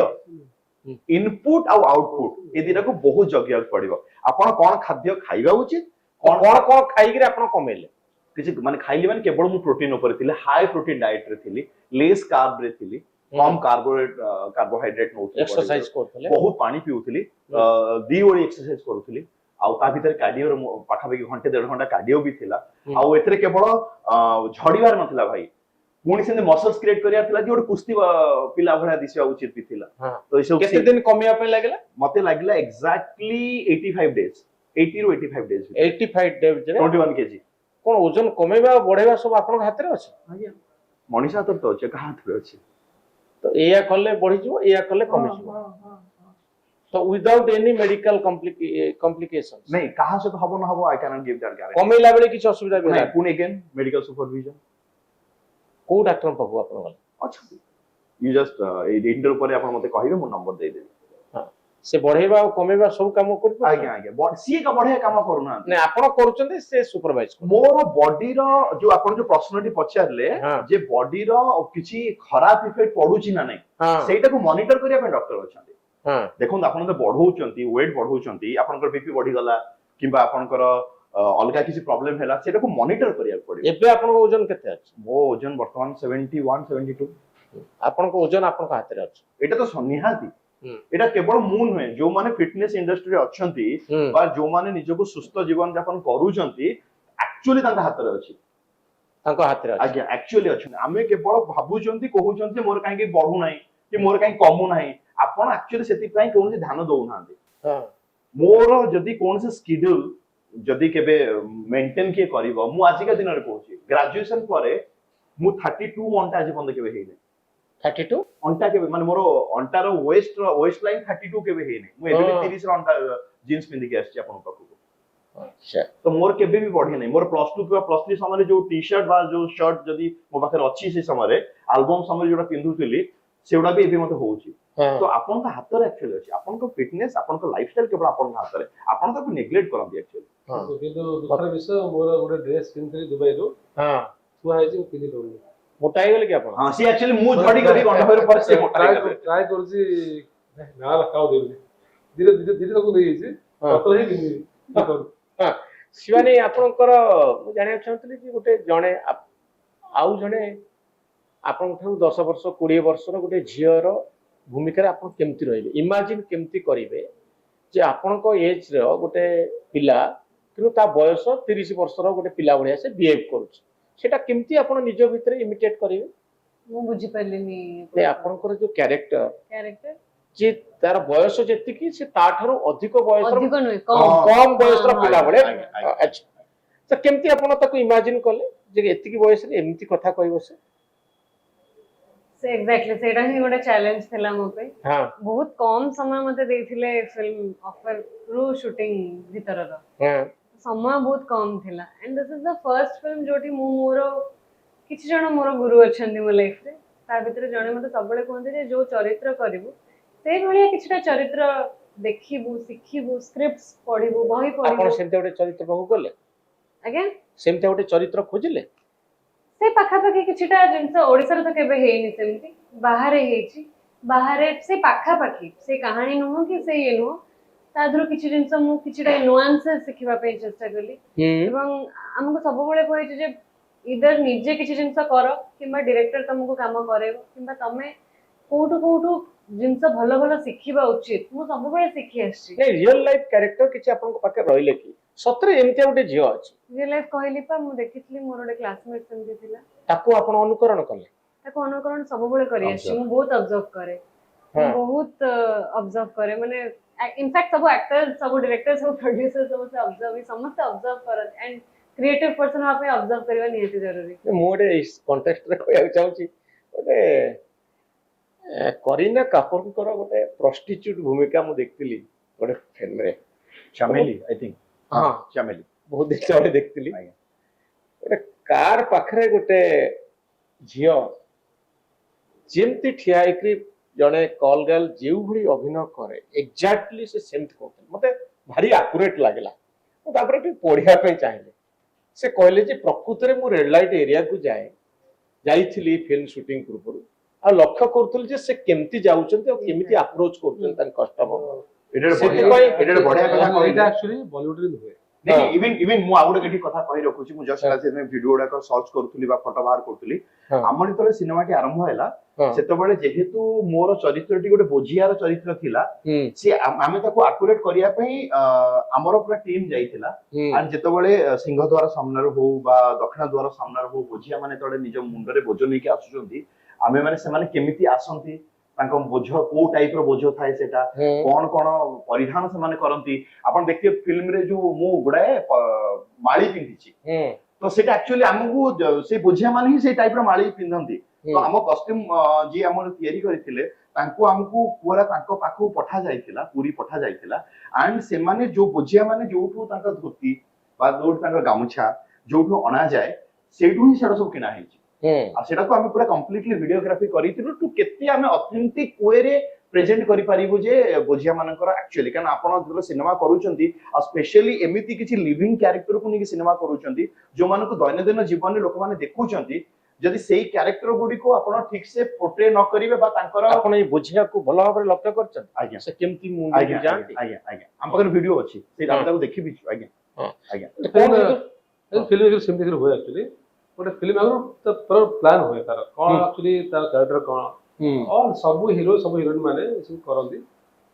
ଇନପୁଟ ଆଉ ଆଉଟପୁଟ ଏ ଦିଟାକୁ ବହୁତ ଜଗିବାକୁ ପଡିବ ଆପଣ କଣ ଖାଦ୍ୟ ଖାଇବା ଉଚିତ କଣ କଣ ଖାଇକିରି ଆପଣ କମେଇଲେ? କିଛି ମାନେ ଖାଇଲି ମାନେ କେବଳ ମୁଁ ପ୍ରୋଟିନ ଉପରେ ଥିଲି ହାଇ ପ୍ରୋଟିନ ଡାଏଟ ରେ ଥିଲି ଲେସ୍ କାର୍ବ ରେ ଥିଲି କମ କାର୍ବୋହାଇଡ୍ରେଟ ନଉଥିଲି ଏକ୍ସରସାଇଜ କରୁଥିଲେ? ବହୁତ ପାଣି ପିଉଥିଲି 2 ଓଳି ଏକ୍ସରସାଇଜ କରୁଥିଲି ଆଉ ତା ଭିତରେ କାର୍ଡିଓର ପାଖାପାଖି ଘଣ୍ଟେ 1.5 ଘଣ୍ଟା କାର୍ଡିଓ ବି ଥିଲା ଆଉ ଏଥିରେ କେବଳ ଝଡିବାର ନଥିଲା ଭାଇ ପୁଣି ସେମିତି ମସଲ୍ସ କ୍ରିଏଟ କରିବାର ଥିଲା ଯେ ଗୋଟେ କୁସ୍ତି ପିଲା ଭଳିଆ ଦିଶିବା ଉଚିତ ବି ଥିଲା ତ ଏସବୁ କେତେ ଦିନ କମେଇବା ପାଇଁ ଲାଗିଲା? ମତେ ଲାଗିଲା ଏକ୍ସାକ୍ଟଲି 85 ଡେଜ 80 ରୁ 85 ଡେଜ 85 ଡେଜ ରେ 21 କେଜି କଣ ଓଜନ କମେଇବା ଆଉ ବଢେଇବା ସବୁ ଆପଣଙ୍କ ହାତରେ ଅଛି? ଆଜ୍ଞା ମଣିଷ ହାତରେ ତ ଅଛି କାହା ହାତରେ ଅଛି ତ ଏଇଆ କଲେ ବଢିଯିବ ଏଇଆ କଲେ କମିଯିବ ତ ୱିଦାଉଟ୍ ଏନି ମେଡିକାଲ କମ୍ପ୍ଲିକେସନ ନାଇଁ କାହା ସହିତ ହବ ନ ହବ I can't give that guarantee କମେଇଲା ବେଳେ କିଛି ଅସୁବିଧା ବି ନାଇଁ ନାହିଁ? ପୁଣି ଏଗେନ୍ ମେଡିକାଲ ସୁପରଭିଜନ କୋଉ ଡାକ୍ତର ପାଖକୁ ଆପଣ ଗଲେ? ଅଛନ୍ତି ୟୁ ଜଷ୍ଟ ଏଇ ଇଣ୍ଟରଭ୍ୟୁ ପରେ ଆପଣ ମତେ କହିବେ ମୁଁ ନମ୍ବର ଦେଇଦେବି ସେ ବଢେଇବା ଆଉ କମେଇବା ସବୁ କାମ କରିବ? ଆଜ୍ଞା ଆଜ୍ଞା ସିଏ ବଢିଆ କାମ କରୁନାହାନ୍ତି ନାଇଁ ଆପଣ କରୁଛନ୍ତି ସେ ସୁପରଭାଇଜ କରୁଛନ୍ତି? ମୋର ବଡିର ଯୋଉ ଆପଣ ଯୋଉ ପ୍ରଶ୍ନଟି ପଚାରିଲେ ଯେ ବଡିର କିଛି ଖରାପ ଇଫେକ୍ଟ ପଡୁଛି ନା ନାଇଁ ସେଇଟାକୁ ମନିଟର କରିବା ପାଇଁ ଡକ୍ଟର ଅଛନ୍ତି ଦେଖନ୍ତୁ ଆପଣ ତ ବଢଉଛନ୍ତି ୱେଟ୍ ବଢଉଛନ୍ତି ଆପଣଙ୍କର ବିପି ବଢିଗଲା କିମ୍ବା ଆପଣଙ୍କର ଅଲଗା କିଛି ପ୍ରୋବ୍ଲେମ ହେଲା ସେଟାକୁ ମନିଟର କରିବାକୁ ପଡିବ ଏବେ ଆପଣଙ୍କ ଓଜନ କେତେ ଅଛି? ମୋ ଓଜନ ବର୍ତ୍ତମାନ 71 72 ଆପଣଙ୍କ ଓଜନ ଆପଣଙ୍କ ହାତରେ ଅଛି? ଏଇଟା ତ ନିହାତି ଏଇଟା କେବଳ ମୁଁ ନୁହେଁ ଯୋଉମାନେ ଫିଟନେସ ଇଣ୍ଡଷ୍ଟ୍ରିରେ ଅଛନ୍ତି ବା ଯୋଉମାନେ ନିଜକୁ ସୁସ୍ଥ ଜୀବନ ଯାପନ କରୁଛନ୍ତି ଆକ୍ଚୁଆଲି ତାଙ୍କ ହାତରେ ଅଛି ତାଙ୍କ ହାତରେ ଅଛି? ଆଜ୍ଞା ଆକ୍ଚୁଆଲି ଅଛନ୍ତି ଆମେ କେବଳ ଭାବୁଛନ୍ତି କହୁଛନ୍ତି ମୋର କାହିଁକି ବଢୁନାହିଁ କି ମୋର କାହିଁକି କମୁନାହିଁ ଆପଣ ଆକ୍ଚୁଆଲି ସେଥିପାଇଁ କୌଣସି ଧ୍ୟାନ ଦଉନାହାନ୍ତି ମୋର ଯଦି କୌଣସି ସ୍କେଡ୍ୟୁଲ ଯଦି କେବେ ମେଣ୍ଟେନ କିଏ କରିବ ମୁଁ ଆଜିକା ଦିନରେ କହୁଛି ଗ୍ରାଜୁଏସନ ପରେ ମୁଁ 32 ଅଣ୍ଟା ଆଜି ପର୍ଯ୍ୟନ୍ତ କେବେ ହେଇନି 32 ଅଣ୍ଟା କେବେ ମାନେ ମୋର ଅଣ୍ଟାର ୱେଷ୍ଟ ଲାଇନ 32 କେବେ ହେଇନି ମୁଁ ଏବେ 30 ର ଅଣ୍ଟା ଜିନ୍ସ ପିନ୍ଧିକି ଆସିଛି ଆପଣଙ୍କ ପାଖକୁ ତ ମୋର କେବେ ବି ବଢି ନାହିଁ ମୋର ପ୍ଲସ 2 କିମ୍ବା ପ୍ଲସ 3 ସମୟରେ ଯୋଉ ଟି ସାର୍ଟ ବା ଯୋଉ ଶର୍ଟ ଯଦି ମୋ ପାଖରେ ଅଛି ସେ ସମୟରେ ଆଲବମ ସମୟରେ ଯୋଉଟା ପିନ୍ଧୁଥିଲି सेगुड़ा भी एबे मते होउची ହଁ तो आपन का हाथ रे एक्चुअली अछि आपन को फिटनेस आपन को लाइफस्टाइल केवल आपन का हाथ रे आपन को नेग्लेक्ट करंती एक्चुअली ହଁ କିନ୍ତୁ ଦୁଃଖର ବିଷୟ ମୋର ଗୋଟେ ଡ୍ରେସ୍ କିଣିଥିଲି ଦୁବାଇରୁ ହଁ ଥୁଆ ହେଇଛି ମୁଁ ପିନ୍ଧି ପାରୁନି ମୋଟା ହେଇଗଲେ କି ଆପଣ हां सी एक्चुअली मु झड़ी करी गंडा पर से मोटा ଟ୍ରାଏ ଟ୍ରାଏ କରୁଛି ନା ଖାଉ ଦେବି ଧୀରେ ଧୀରେ ଧୀରେ ତାକୁ ନେଇଯାଇଛି ହଁ ପତଳା ହିଁ ପିନ୍ଧିବି ହଁ ଶିବାନୀ ଆପଣଙ୍କର ମୁଁ ଜାଣିବାକୁ ଚାହୁଁଥିଲି କି ଗୋଟେ ଜଣେ ଆଉ ଜଣେ ଆପଣଙ୍କଠାରୁ 10 ବର୍ଷ 20 ବର୍ଷର ଗୋଟେ ଝିଅର ଭୂମିକାରେ ଆପଣ କେମିତି ରହିବେ ଇମାଜିନ୍ କେମିତି କରିବେ ଯେ ଆପଣଙ୍କ ଏଜ୍ର ଗୋଟେ ପିଲା କିନ୍ତୁ ତା ବୟସ 30 ବର୍ଷର ଗୋଟେ ପିଲା ଭଳିଆ ସେ ବିହେଭ୍ କରୁଛି ସେଟା କେମିତି ଆପଣ ନିଜ ଭିତରେ ଇମିଟେଟ୍ କରିବେ ମୁଁ ବୁଝିପାରିଲିନି ଯେ ଆପଣଙ୍କର ଯୋଉ କ୍ୟାରେକ୍ଟର କ୍ୟାରେକ୍ଟର ଯେ ତାର ବୟସ ଯେତିକି ସେ ତାଠାରୁ ଅଧିକ ବୟସର ଅଧିକ ନୁହେଁ କମ ବୟସର ହଁ, ପିଲା ଭଳିଆ ଆଜ୍ଞା, ଆଜ୍ଞା। ଆଚ୍ଛା ତ କେମିତି ଆପଣ ତାକୁ ଇମାଜିନ୍ କଲେ ଯେ ଏତିକି ବୟସରେ ଏମିତି କଥା କହିବ ସେ ସେ ଏକ୍ସାକ୍ଟଲି ସେଇଟା ହିଁ ଗୋଟେ ଚ୍ୟାଲେଞ୍ଜ ଥିଲା ମୋ ପାଇଁ ହଁ ବହୁତ କମ ସମୟ ମତେ ଦେଇଥିଲେ ଫିଲ୍ମ ଅଫର ରୁ ସୁଟିଂ ଭିତରର ହଁ ସମୟ ବହୁତ କମ ଥିଲା and this is the first film ଯୋଉଠି ମୁଁ ମୋର କିଛି ଜଣ ମୋର ଗୁରୁ ଅଛନ୍ତି ମୋ ଲାଇଫରେ ତା ଭିତରେ ଜଣେ ମତେ ସବୁବେଳେ କୁହନ୍ତି ଯେ ଯୋଉ ଚରିତ୍ର କରିବୁ ସେଇଭଳିଆ କିଛିଟା ଚରିତ୍ର ଦେଖିବୁ ଶିଖିବୁ ସ୍କ୍ରିପ୍ଟ ପଢିବୁ ବହି ଆପଣ ପଢିବୁ ସେମିତି ଗୋଟେ ଚରିତ୍ର ପାଖକୁ ଗଲେ ଆଜ୍ଞା ସେମିତି ଗୋଟେ ଚରିତ୍ର ଖୋଜିଲେ ସେ ପାଖାପାଖି କିଛିଟା ଜିନିଷ ଓଡିଶାରେ ତ କେବେ ହେଇନି ସେମିତି ବାହାରେ ହେଇଛି ବାହାରେ ସେ ପାଖାପାଖି ସେ କାହାଣୀ ନୁହଁ କି ସେ ଇଏ ନୁହଁ ତା ଦେହରୁ କିଛି ଜିନିଷ ମୁଁ କିଛିଟା ନୁଆନ୍ସେସ୍ ଶିଖିବା ପାଇଁ ଚେଷ୍ଟା କଲି ଏବଂ ଆମକୁ ସବୁବେଳେ କୁହାଯାଇଛି ଯେ ଇଦର ନିଜେ କିଛି ଜିନିଷ କର କିମ୍ବା ଡିରେକ୍ଟର ତମକୁ କାମ କରେଇବ କିମ୍ବା ତମେ କୋଉଠୁ ଜିନିଷ ଭଲ ଭଲ ଶିଖିବା ଉଚିତ ମୁଁ ସବୁବେଳେ ଶିଖି ଆସିଛି ନାଇଁ ରିଅଲ ଲାଇଫ କ୍ୟାରେକ୍ଟର କିଛି ଆପଣଙ୍କ ପାଖରେ ରହିଲେ କି ସତରେ ଏମିତିଆ ଗୋଟେ ଝିଅ ଅଛି ରିଅଲ ଲାଇଫ କହିଲି ପା ମୁଁ ଦେଖିଥିଲି ମୋର ଗୋଟେ କ୍ଲାସମେଟ ସେମିତି ଥିଲା ତାକୁ ଆପଣ ଅନୁକରଣ କଲେ ତାକୁ ଅନୁକରଣ ସବୁବେଳେ କରି ଆସିଛି ମୁଁ ବହୁତ ଅବଜର୍ଭ କରେ ହଁ ବହୁତ ଅବଜର୍ଭ କରେ ମାନେ ଇନଫ୍ୟାକ୍ଟ ସବୁ ଆକ୍ଟର ସବୁ ଡିରେକ୍ଟର ସବୁ ପ୍ରୋଡ୍ୟୁସର ସବୁ ଅବଜର୍ଭ ସମସ୍ତେ ଅବଜର୍ଭ କରନ୍ତି ଆଣ୍ଡ କ୍ରିଏଟିଭ ପର୍ସନ ହବା ପାଇଁ ଅବଜର୍ଭ କରିବା ନିହାତି ଜରୁରୀ ମୁଁ ଗୋଟେ ଏଇ କଣ୍ଟେକ୍ସଟରେ କହିବାକୁ ଚାହୁଁଛି ଗୋଟେ କରୀନା କାପୁରଙ୍କର ଗୋଟେ ପ୍ରଷ୍ଟିଚ୍ୟୁଟ ଭୂମିକା ମୁଁ ଦେଖିଥିଲି ଗୋଟେ ଫିଲ୍ମରେ चमेली आई थिंक ହଁ चमेली ବହୁତ ଦିନ ତଳେ ଦେଖିଥିଲି ଆଜ୍ଞା। ଗୋଟେ କାର ପାଖରେ ଗୋଟେ ଝିଅ ଯେମିତି ଠିଆ ହେଇକି ଜଣେ କଲ୍ ଗାର୍ଲ ଯେଉଁଭଳି ଅଭିନୟ କରେ ଏକ୍ଜାକ୍ଟଲି ସେ ସେମିତି କରୁଥିଲେ ମତେ ଭାରି ଆକୁରେଟ ଲାଗିଲା ମୁଁ ତାପରେ ଟିକେ ପଢିବା ପାଇଁ ଚାହିଁଲି ସେ କହିଲେ ଯେ ପ୍ରକୃତରେ ମୁଁ ରେଡ୍ ଲାଇଟ୍ ଏରିଆକୁ ଯାଇଥିଲି ଫିଲ୍ମ ସୁଟିଂ ପୂର୍ବରୁ ଆଉ ଲକ୍ଷ୍ୟ କରୁଥିଲି ଯେ ସେ କେମିତି ଯାଉଛନ୍ତି ଆଉ କେମିତି ଆପ୍ରୋଚ କରୁଛନ୍ତି ତାଙ୍କ କଷ୍ଟମର एटा ସେଥିପାଇଁ- एटा बढ़िया कथा ଏଇଟା कहले ଆକ୍ଚୁଆଲି ବଲିଉଡରେ ନୁହେଁ नहीं इवन इवन मु आउट केठी कथा कहि रखुची मु जस्ट आज में वीडियो गुडा को सर्च करथुली बा फोटो बाहर करथुली हाँ। हमर तले सिनेमा टी आरंभ हैला हाँ। सेतबेले जेहेतु मोर चरित्रटी गोटे बोझियार चरित्र थिला ହୁଁ से आमे ताको आकुरेट करिया पई हमर पूरा टीम जाइथिला ହୁଁ आर जेतबेले सिंह द्वार सामने हो बा दक्षिण द्वार सामने हो बोझिया माने तळे निज मुंडरे बोझ नेकी आसुचंती आमे माने से माने केमिति आसंती तांको बोझ को टाइप रो बोझ थाए सेटा ହୁଁ कौन कौन परिधान से माने करंती आपण देखिए फिल्म रे जो मु गुडाए माळी पिंधिची ହୁଁ तो सेटा एक्चुअली हमकु से बोझिया माने ही से टाइप रो माळी पिंधंती तो हम कॉस्ट्यूम जी हमर तयारी करथिले तांको हमकु पूरा तांको पाखु पठा जाइथिला पूरी पठा जाइथिला एंड से माने जो बोझिया माने जोठु तांका धोती बा जोठ तांका गामुछा जोठु अणा जाए सेठु ही सेटा सब किना हेची ହୁଁ आ सेटा को हम पूरा कंप्लीटली वीडियोग्राफी करिथिलु टू केते हम ऑथेंटिक वे रे प्रेजेंट करि परिबु जे बोझिया मानकर एक्चुअली कारण आपण जब सिनेमा करूचंती आ स्पेशली एमिति किछि लिविंग कैरेक्टर को नि सिनेमा करूचंती जो मानको दैनंदिन जीवन रे लोक माने देखुचंती जदि सेही कैरेक्टर गुडी को आपण ठीक से पोर्ट्रे न करिवे बा तांकर ଆପଣ ଏଇ ବୁଝିବାକୁ ଭଲ ଭାବରେ ଲକ୍ଷ୍ୟ କରିଛନ୍ତି आज्ञा ସେ କେମିତି आज्ञा ମୁଣ୍ଡକୁ आज्ञा ଯାଆନ୍ତି आज्ञा हम पाखर वीडियो अछि से हाँ। हम ताको देखिबि आज्ञा हाँ। आज्ञा କଣ ହେଇଥିବ? ଫିଲ୍ମ ସେମିତି ହୁଏ ଆକ୍ଚୁଆଲି ଗୋଟେ ଫିଲ୍ମ ଆଗରୁ ତାର ପ୍ଲାନ୍ ହୁଏ ତାର କଣ ହୁଁ। ଆକ୍ଚୁଆଲି ତାର କ୍ୟାରେକ୍ଟର କଣ ହୁଁ ଅଲ୍ ସବୁ ହିରୋ ସବୁ ହିରୋଇନ ମାନେ ସବୁ କରନ୍ତି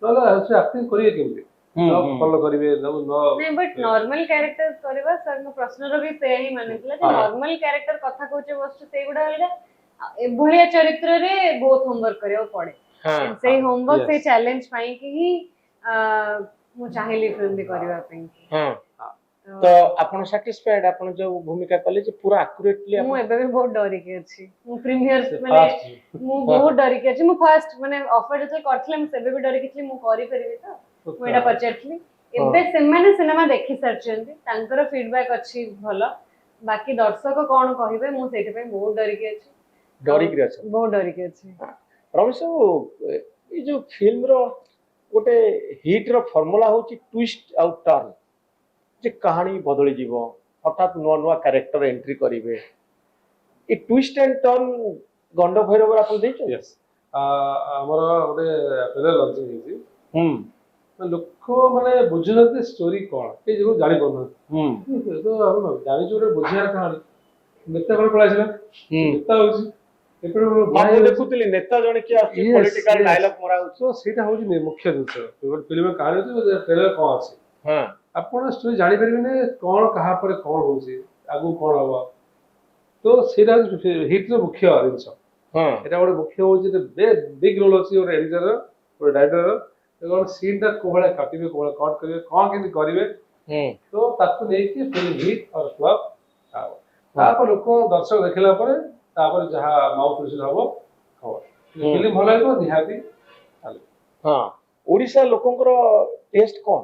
ନହେଲେ ସେ ଆକ୍ଟିଂ କରିବେ କେମିତି ହୁଁ, ନ ହୁଁ। ଫଲୋ କରିବେ ତାକୁ ନ ନାଇଁ ବଟ୍ ନର୍ମାଲ କ୍ୟାରେକ୍ଟର କରିବା ସାର୍ଙ୍କ ପ୍ରଶ୍ନର ବି ସେୟା ହିଁ ମାନିଥିଲା ଯେ ହଁ। ନର୍ମାଲ କ୍ୟାରେକ୍ଟର କଥା କହୁଛେ ବସୁଛୁ ସେଇଗୁଡା ଅଲଗା ଆଉ ଏଭଳିଆ ଚରିତ୍ରରେ ବହୁତ ହୋମୱାର୍କ କରିବାକୁ ପଡେ ହଁ ସେଇ ହୋମୱାର୍କ yes. ସେଇ ଚ୍ୟାଲେଞ୍ଜ ପାଇଁକି ହିଁ ମୁଁ ଚାହିଁଲି ଫିଲ୍ମ ବି କରିବା ପାଇଁ ହଁ ତ ଆପଣ ସାଟିସ୍ଫାଏଡ ଆପଣ ଯୋଉ ଭୂମିକା କଲେ ଯେ ପୁରା ଆକୁରେଟଲି ମୁଁ ଏବେ ବି ବହୁତ ଡରିକି ଅଛି ମୁଁ ପ୍ରିମିୟର ସେ ମାନେ first ମୁଁ ବହୁତ ଡରିକି ଅଛି ମୁଁ ଫାର୍ଷ୍ଟ ମାନେ ଅଫର ଯେତେବେଳେ କରିଥିଲେ ମୁଁ ସେବେ ବି ଡରିକି ଥିଲି ମୁଁ କରିପାରିବି ତ ମୁଁ ଏଇଟା ପଚାରିଥିଲି ଏବେ ସେମାନେ ସିନେମା ଦେଖି ସାରିଛନ୍ତି ତାଙ୍କର ଫିଡବ୍ୟାକ୍ ଅଛି ଭଲ ବାକି ଦର୍ଶକ କଣ କହିବେ ମୁଁ ସେଇଥିପାଇଁ ବହୁତ ଡରିକି ଅଛି ଡରିକିରି ଅଛ ବହୁତ ଡରିକି ଅଛି ରମେଶ ବାବୁ ଏଇ ଯୋଉ ଫିଲ୍ମର ଗୋଟେ ହିଟ୍ର ଫର୍ମୁଲା ହଉଛି ଟ୍ୱିଷ୍ଟ ଆଉ ଟର୍ନ, ଯେ କାହାଣୀ ବଦଳିଯିବ, ହଠାତ୍ ନୂଆ ନୂଆ କ୍ୟାରେକ୍ଟର ଏଣ୍ଟ୍ରି କରିବେ। ଏ ଟ୍ୱିଷ୍ଟ ଆଣ୍ଡ ଟର୍ନ ଗଣ୍ଡ ଭୈରବରେ ଆପଣ ଦେଇଛନ୍ତି। ୟେସ୍ ଆମର ଗୋଟେ ଟ୍ରେଲର ଲଞ୍ଚିଂ ହେଇଛି। ହୁଁ ଲୋକ ମାନେ ବୁଝୁନାହାନ୍ତି ଷ୍ଟୋରି କଣ, କେହି ଯୋଉ ଜାଣିପାରୁନାହାନ୍ତି। ହୁଁ ଆମେ ଜାଣିଛୁ ଗୋଟେ ବୁଝିବାର କାହାଣୀ, ନେତା କଣ ପଳେଇ ଆସିଲା, ନେତା ହଉଛି ଏପଟେ ମୁଁ ଦେଖୁଥିଲି ନେତା ଜଣେ କିଏ ଆସୁଛି, Yes, ପଲିଟିକାଲ yes. ଡାଇଲଗ ମରା ହଉଛି। ତ ସେଇଟା ହଉଛି ମୁଖ୍ୟ ଜିନିଷ। ଗୋଟେ ଫିଲ୍ମ କାହାଣୀ ଅଛି, ଟ୍ରେଲର କଣ ଅଛି, ହଁ ଆପଣ ଷ୍ଟୋରି ଜାଣିପାରିବେନି କଣ କାହା ପରେ କଣ ହଉଛି, ଆଗକୁ କଣ ହବ। ତ ସେଇଟା ହିଟ୍ର ମୁଖ୍ୟ ଜିନିଷ। ହଁ এটা ଗୋଟେ ମୁଖ୍ୟ ହଉଛି ବିଗ୍ ରୋଲ ଅଛି ଗୋଟେ ଏଡିଟର, ଗୋଟେ ଡାଇରେକ୍ଟର। କଣ ସିନ୍ ଟା କୋଉ ଭଳିଆ କାଟିବେ, କୋଉ ଭଳିଆ କଟ୍ କରିବେ, କଣ କେମିତି କରିବେ, ହୁଁ ତ ତାକୁ ନେଇକି ଫିଲ୍ମ ହିଟ୍ ଆଉ ଫ୍ଲପ୍ ହବ। ତାପରେ ଲୋକ ଦର୍ଶକ ଦେଖିଲା ପରେ ତାପରେ ଯାହା ମାଉଥ ରିସିଲ୍ ହବ ହବ। ଫିଲ୍ମ ଭଲ ହେଇଥିବ ନିହାତି ଚାଲିବ। ହଁ ଓଡିଶା ଲୋକଙ୍କର ଟେଷ୍ଟ କଣ?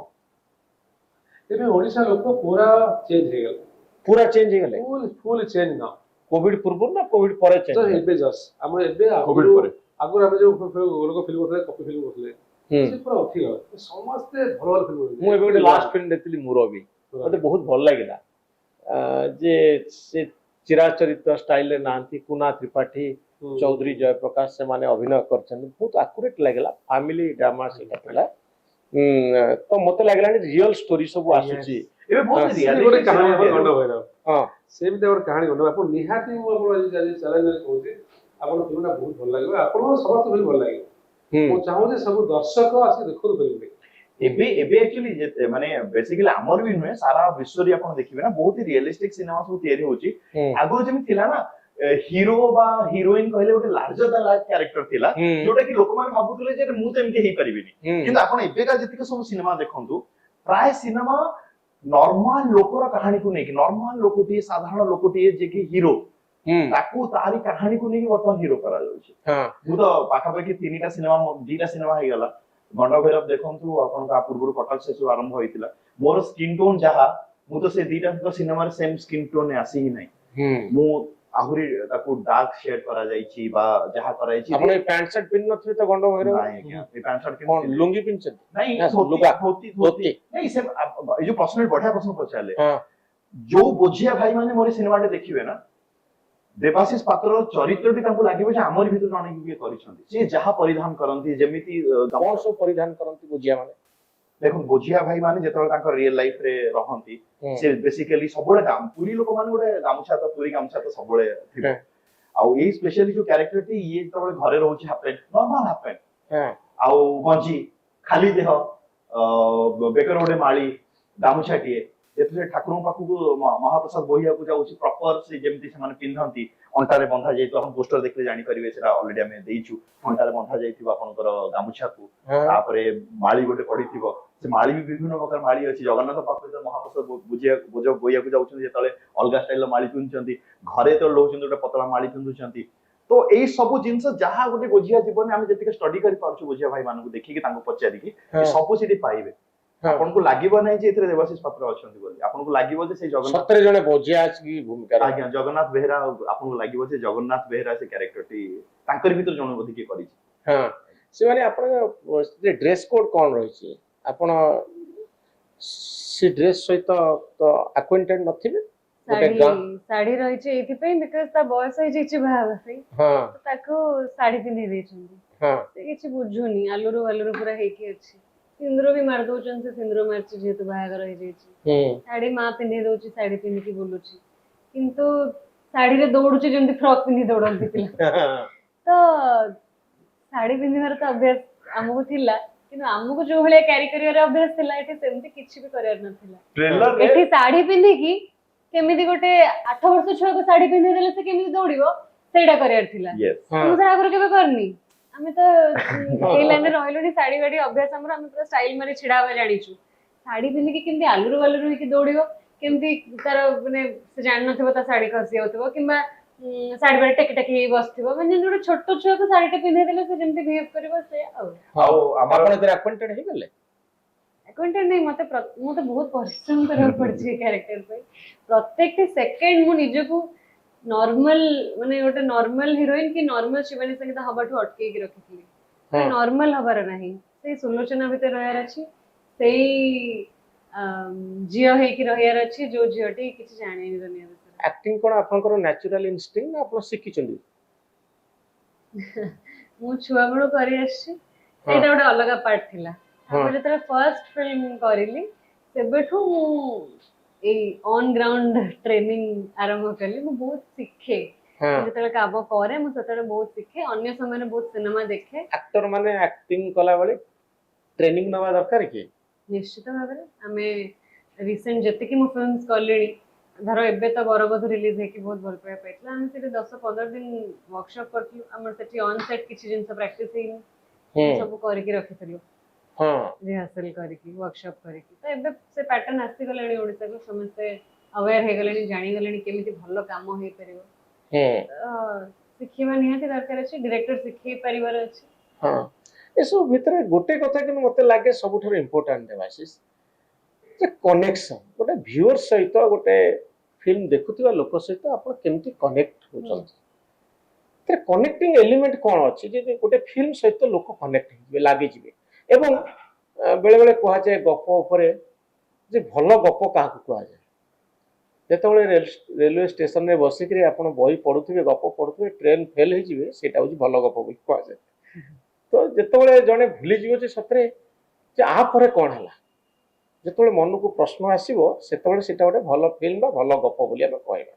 ଏବେ ଓଡିଶା ଲୋକ ପୁରା ଚେଞ୍ଜ ହେଇଗଲେ, ପୁରା ଚେଞ୍ଜ ହେଇଗଲେ। ଫୁଲ ଚେଞ୍ଜ ନା କୋଭିଡ ପୂର୍ବରୁ ନା କୋଭିଡ ପରେ ଚେଞ୍ଜ? ଏବେ ଜଷ୍ଟ ଆମର ଏବେ କୋଭିଡ ପରେ ଆଗରୁ ଆମେ ଯୋଉ ଲୋକ ଫିଲ୍ମ କରୁଥିଲେ, କପି ଫିଲ୍ମ କରୁଥିଲେ, ସେ ପୁରା ଅଧିକ ସମସ୍ତେ ଭଲ ଭଲ ଫିଲ୍ମ କରୁଥିଲେ। ମୁଁ ଏବେ ଗୋଟେ ଲାଷ୍ଟ ଫିଲ୍ମ ଦେଖିଥିଲି ମୁରବି, ମତେ ବହୁତ ଭଲ ଲାଗିଲା। ଯେ ସେ ଚିରାଚରିତ ଷ୍ଟାଇଲରେ ନାହାନ୍ତି, କୁନା ତ୍ରିପାଠୀ, ଚୌଧୁରୀ ଜୟପ୍ରକାଶ ସେମାନେ ଅଭିନୟ କରିଛନ୍ତି, ବହୁତ ଆକୁରେଟ ଲାଗିଲା। ଫ୍ୟାମିଲି ଡ୍ରାମା ସେଇଟା ଥିଲା। ତ ମତେ ଲାଗିଲାଣି ରିଅଲ ଷ୍ଟୋରି ସବୁ ଆସୁଛି। ଏବେ ବହୁତ ହଁ, reality ଗୋଟେ କାହାଣୀ cinema ଆମର ତିଆରି ଗଣ୍ଡ ହଉଛି। ଭୈରବ, ହଁ ସେମିତି ଗୋଟେ କାହାଣୀ ଗଣ୍ଡ ଆପଣ ନିହାତି, ମୁଁ ଆପଣ ଚ୍ୟାଲେଞ୍ଜ କହୁଛି, ଆପଣ ଫିଲ୍ମଟା ବହୁତ ଭଲ ଲାଗିବ, ଆପଣଙ୍କୁ ସମସ୍ତ ଫିଲ୍ମ ଭଲ ଲାଗିବ। ମୁଁ ଚାହୁଁଛି ସବୁ ଦର୍ଶକ ଆସି ଦେଖନ୍ତୁ ଫିଲ୍ମ। ଏବେ ଏବେ ଆକ୍ଚୁଆଲି ମାନେ ବେସିକାଲି ଆମର ବି ନୁହେଁ, ସାରା ବିଶ୍ୱରେ ଆପଣ ଦେଖିବେ ନା ବହୁତ ରିଏଲିଷ୍ଟିକ ସିନେମା ସବୁ ତିଆରି ହଉଛି। ଆଗରୁ ଯେମିତି ଥିଲା ନା, ହିରୋ ବା ହିରୋଇନ କହିଲେ ଗୋଟେ ଲାର୍ଜର ଦାନ୍ ଲାଇଫ୍ କ୍ୟାରେକ୍ଟର ଥିଲା, ଯୋଉଟା କି ଲୋକମାନେ ଭାବୁଥିଲେ ଯେ ମୁଁ ତ ଏମିତି ହେଇପାରିବିନି। କିନ୍ତୁ ଆପଣ ଏବେକା ଯେତିକି ସବୁ ସିନେମା ଦେଖନ୍ତୁ, ପ୍ରାୟ ସିନେମା ନର୍ମାଲ ଲୋକର କାହାଣୀକୁ ନେଇକି, ନର୍ମାଲ ଲୋକଟିଏ, ସାଧାରଣ ଲୋକଟିଏ ଯିଏକି ହିରୋ, ତାକୁ ତାରି କାହାଣୀକୁ ନେଇକି ବର୍ତ୍ତମାନ ହିରୋ କରାଯାଉଛି। ମୁଁ ତ ପାଖାପାଖି 2ଟା ସିନେମା ହେଇଗଲା। ଗଣ୍ଡ ଭୈରବ ଦେଖନ୍ତୁ, ଆପଣଙ୍କ ପୂର୍ବରୁ କଟକ ଶେଷରୁ ଆରମ୍ଭ ହେଇଥିଲା। ମୋର ସ୍କିନ୍ ଟୋନ ଯାହା, ମୁଁ ତ ସେ 2ଟା ସିନେମାରେ ସେମ୍ ସ୍କିନ୍ ଟୋନ୍ ଆସି ହିଁ ନାହିଁ। ମୁଁ ଆହୁରି ତାକୁ ଡାର୍କ ସେଡ୍ କରାଯାଇଛି ବା ଯାହା କରାଯାଇଛି। ଆପଣ ଏଇ ପ୍ୟାଣ୍ଟ ସାର୍ଟ ପିନ୍ଧି ନଥିବେ ତ ଗଣ୍ଡ ଭୈରବ? ନାଇଁ ଆଜ୍ଞା, ଏ ପ୍ୟାଣ୍ଟ ସାର୍ଟ କଣ ଲୁଙ୍ଗି ପିନ୍ଧିଛନ୍ତି? ନାଇଁ, ଲୁଗା ଧୋତି ନାଇଁ। ସେ ଏଇ ଯୋଉ ପ୍ରଶ୍ନ, ବଢିଆ ପ୍ରଶ୍ନ ପଚାରିଲେ। ଯୋଉ ବୋଝିଆ ଭାଇ ମାନେ ମୋର ସିନେମାଟେ ଦେଖିବେ ନା, ଦେବାଶିଷ ପାତ୍ରର ଚରିତ୍ରଟି ତାଙ୍କୁ ଲାଗିବ ଯେ ଆମରି ଭିତରୁ ଜଣେ କିଏ କରିଛନ୍ତି। ସେ ଯାହା ପରିଧାନ କରନ୍ତି, ଯେମିତି କଣ ସବୁ ପରିଧାନ କରନ୍ତି ବୋଝିଆ ମାନେ? ଦେଖନ୍ତୁ, ବୋଝିଆ ଭାଇ ମାନେ ଯେତେବେଳେ ତାଙ୍କ ରିଏଲ ଲାଇଫ ରେ ରହନ୍ତି, ସେ ବେସିକାଲି ସବୁବେଳେ ପୁରୀ ଲୋକମାନେ ଗୋଟେ ଗାମୁଛା, ତ ପୁରୀ ଗାମୁଛା ତ ସବୁବେଳେ ଥିବ। ଆଉ ଏଇ ସ୍ପେଶାଲି ଯୋଉ କ୍ୟାରେକ୍ଟରଟି, ଇଏ ଯେତେବେଳେ ଘରେ ରହୁଛି half pant, normal half pant ଆଉ ଗଞ୍ଜି, ଖାଲି ଦେହ, ବେକର ଗୋଟେ ମାଳି, ଗାମୁଛାଟିଏ, ଯେତେବେଳେ ଠାକୁରଙ୍କ ପାଖକୁ ମହାପ୍ରସାଦ ବୋହିବାକୁ ଯାଉଛି, ପ୍ରପର ସେ ଯେମିତି ସେମାନେ ପିନ୍ଧନ୍ତି, ଅଣ୍ଟାରେ ବନ୍ଧା ଯାଇଥିବ। ଆପଣ ପୋଷ୍ଟର ଦେଖିଲେ ଜାଣିପାରିବେ, ସେଟା ଅଲରେଡି ଆମେ ଦେଇଛୁ। ଅଣ୍ଟାରେ ବନ୍ଧା ଯାଇଥିବ ଆପଣଙ୍କର ଗାମୁଛାକୁ, ତାପରେ ମାଳି ଗୋଟେ ପଡିଥିବ। ସେ ମାଳି ବି ବିଭିନ୍ନ ପ୍ରକାର ମାଳି ଅଛି। ଜଗନ୍ନାଥ ପାଖରେ ଯେତେବେଳେ ମହାପ୍ରସାଦ ବୋହିବାକୁ ଯାଉଛନ୍ତି, ଯେତେବେଳେ ଅଲଗା ଷ୍ଟାଇଲର ମାଳି ପିନ୍ଧୁଛନ୍ତି, ଘରେ ଯେତେବେଳେ ରହୁଛନ୍ତି ଗୋଟେ ପତଳା ମାଳି ପିନ୍ଧୁଛନ୍ତି। ତ ଏଇ ସବୁ ଜିନିଷ ଯାହା ଗୋଟେ ବୋଝିଆ ଜୀବନରେ ଆମେ ଯେତିକି ଷ୍ଟଡି କରିପାରୁଛୁ, ବୋଝିଆ ଭାଇ ମାନଙ୍କୁ ଦେଖିକି, ତାଙ୍କୁ ପଚାରିକି, ସବୁ ସେଠି ପାଇବେ। ଆପଣଙ୍କୁ ଲାଗିବ ନାହିଁ ଯେ ଏଥିରେ ଦେବାଶିଷ ପାତ୍ର ଅଛନ୍ତି ବୋଲି, ଆପଣଙ୍କୁ ଲାଗିବ ଯେ ସେଇ ଜଗନ୍ନାଥ, ସତରେ ଜଣେ ବୋଝିଆ ଆସିକି ଭୂମିକା। ଆଜ୍ଞା, ଜଗନ୍ନାଥ ବେହେରା, ଆପଣଙ୍କୁ ଲାଗିବ ଯେ ଜଗନ୍ନାଥ ବେହେରା ସେ କ୍ୟାରେକ୍ଟରଟି ତାଙ୍କରି ଭିତରୁ ଜଣେ ବୋଧେ କିଏ କରିଛି। ସେମାନେ ଆପଣଙ୍କ ଡ୍ରେସ୍ କୋଡ୍ କଣ ରହିଛି? ଆପଣ ସେ ଡ୍ରେସ୍ ସହିତ ତ ଆକ୍ୱେଣ୍ଟେଡ୍ ନଥିବେ? ଶାଢୀ ରହିଛି ଏଇଥିପାଇଁ ବିକଜ ତା ବୟସ ହେଇଯାଇଛି ବାହା ହେବା ପାଇଁ, ତାକୁ ଶାଢୀ ପିନ୍ଧେଇ ଦେଇଛନ୍ତି। ସେ କିଛି ବୁଝୁନି, ଆଲୁରୁ ଆଲୁରୁ ପୁରା ହେଇକି ଅଛି। ସିନ୍ଦୁର ବି ମାରି ଦଉଛନ୍ତି, ସେ ସିନ୍ଦୁର ମାରିଛି ଯେହେତୁ ବାହାଘର ହେଇଯାଇଛି। ଶାଢୀ ମା ପିନ୍ଧେଇ ଦଉଛି, ଶାଢୀ ପିନ୍ଧିକି ବୁଲୁଛି, କିନ୍ତୁ ଶାଢୀରେ ଦୌଡୁଛି ଯେମିତି ଫ୍ରକ୍ ପିନ୍ଧି ଦୌଡନ୍ତି ପିଲା। ତ ଶାଢୀ ପିନ୍ଧିବାର ତ ଅଭ୍ୟାସ ଆମକୁ ଥିଲା, କିନ୍ତୁ ଆମକୁ ଯୋଉ ଭଳିଆ କ୍ୟାରି କରିବାର ଅଭ୍ୟାସ ଥିଲା, ଏଠି ସେମିତି କିଛି ବି କରିବାର ନଥିଲା। ଏଠି ଶାଢୀ ପିନ୍ଧିକି କେମିତି ଗୋଟେ 8 ବର୍ଷ ଛୁଆକୁ ଶାଢୀ ପିନ୍ଧେଇ ଦେଲେ ସେ କେମିତି ଦୌଡିବ, ସେଇଟା କରିବାର ଥିଲା। ମୁଁ ସେଟା ଆଗରୁ କେବେ କରିନି। ଆମେ ତ ଏଇ ଲାଇନରେ ରହିଲୁଣି, ଶାଢୀ ବାଢୀ ଅଭ୍ୟାସ ଆମର, ଆମେ ପୁରା ଷ୍ଟାଇଲ ମାରି ଛିଡା ହବା ଜାଣିଛୁ। ଶାଢୀ ପିନ୍ଧିକି କେମିତି ଆଲୁରୁ ବାଲୁରୁ ହେଇକି ଦୌଡିବ, କେମିତି ତାର ମାନେ ସେ ଜାଣିନଥିବ ତା ଶାଢୀ ଖସି ଯାଉଥିବ, କିମ୍ବା ଶାଢୀ ବାଢି ଟେକି ଟେକି ହେଇ ବସିଥିବ, ମାନେ ଯେମିତି ଗୋଟେ ଛୋଟ ଛୁଆକୁ ଶାଢୀଟେ ପିନ୍ଧେଇ ଦେଲେ ସେ ଯେମିତି ବିହେଭ କରିବ, ସେ ଆଉ ଆପଣ ଏଥିରେ ଆକ୍ୱେଣ୍ଟେଡ୍ ହେଇଗଲେ? ଆକ୍ୱେଣ୍ଟେଡ୍ ନାହିଁ, ମତେ ବହୁତ ପରିଶ୍ରମ କରିବାକୁ ପଡିଛି ଏ କ୍ୟାରେକ୍ଟର ପାଇଁ। ପ୍ରତ୍ୟେକଟି ସେକେଣ୍ଡ ମୁଁ ନିଜକୁ नॉर्मल माने गोटे नॉर्मल हीरोइन कि नॉर्मल शिवानी संगीत हबाठू अटके की रखितली हाँ। नॉर्मल हबार नहीं से सुलोचना भीतर रहयार अछि सेई झियो हेकी रहयार अछि जो झियोटी किछि जाने नि दुनिया भीतर एक्टिंग कोन आपनकर नेचुरल इनस्टिंक्ट ना आपण शिखिचंदी मु छुआ बेलू करि आछि हाँ। सेटा गोटे अलग पार्ट थिला हाँ। हम जेतरा फर्स्ट फिल्म करिली सेबेठू मु ए ऑन ग्राउंड ट्रेनिंग आरंभ कली मु बहुत सिखे हां जेतरा काम करे मु सेतरा बहुत सिखे अन्य समय में बहुत सिनेमा देखे एक्टर माने एक्टिंग कला बेले ट्रेनिंग नवा दरकार कि निश्चित भाव आमे रिसेंट जति मु फिल्म्स कलेनी धर एबे तो बरबध रिलीज हेकी बहुत भल पाया पाइतला हम से 10-15 दिन वर्कशॉप करथि हमर सेठी ऑन सेट किछि जिंस प्रैक्टिस हेनी सब करके रखिथिलु हां रिहर्सल करके वर्कशॉप करके तो एबे से पैटर्न आसी गलेनी ओडिसा को समझते अवेयर हे गलेनी जानि गलेनी केमिति भलो काम होई परिबो सिखिबा निहाती दरकार अछि डायरेक्टर सिखै परिवार अछि हां एसो भितर गोटे कथा कि मते लागे सबुठार इंपोर्टेंट देवासिस जे कनेक्शन गोटे व्यूअर सहित गोटे फिल्म देखुथिबा लोक सहित आपण केमिति कनेक्ट होचन ते कनेक्टिंग एलिमेंट कोन अछि जे गोटे फिल्म सहित लोक कनेक्ट हिबे लागि जिवे एवं बेले बेले कहा जाए गप ऊपर जे भलो गप काहा को कहा जाए जेतबळे रेलवे स्टेशन रे बसिकरी आपण बही पढुथिबे गप पढुथिबे ट्रेन फेल हे जिवे सेटा होची भलो गप बोली कहा जाए तो जेतबळे जणे भूली जिवो जे सतरे जे आ परे कोन हला जेतबळे मन को प्रश्न आसीबो सेतबळे सेटा गोटे भलो फिल्म बा भलो गप बोली हम कहबा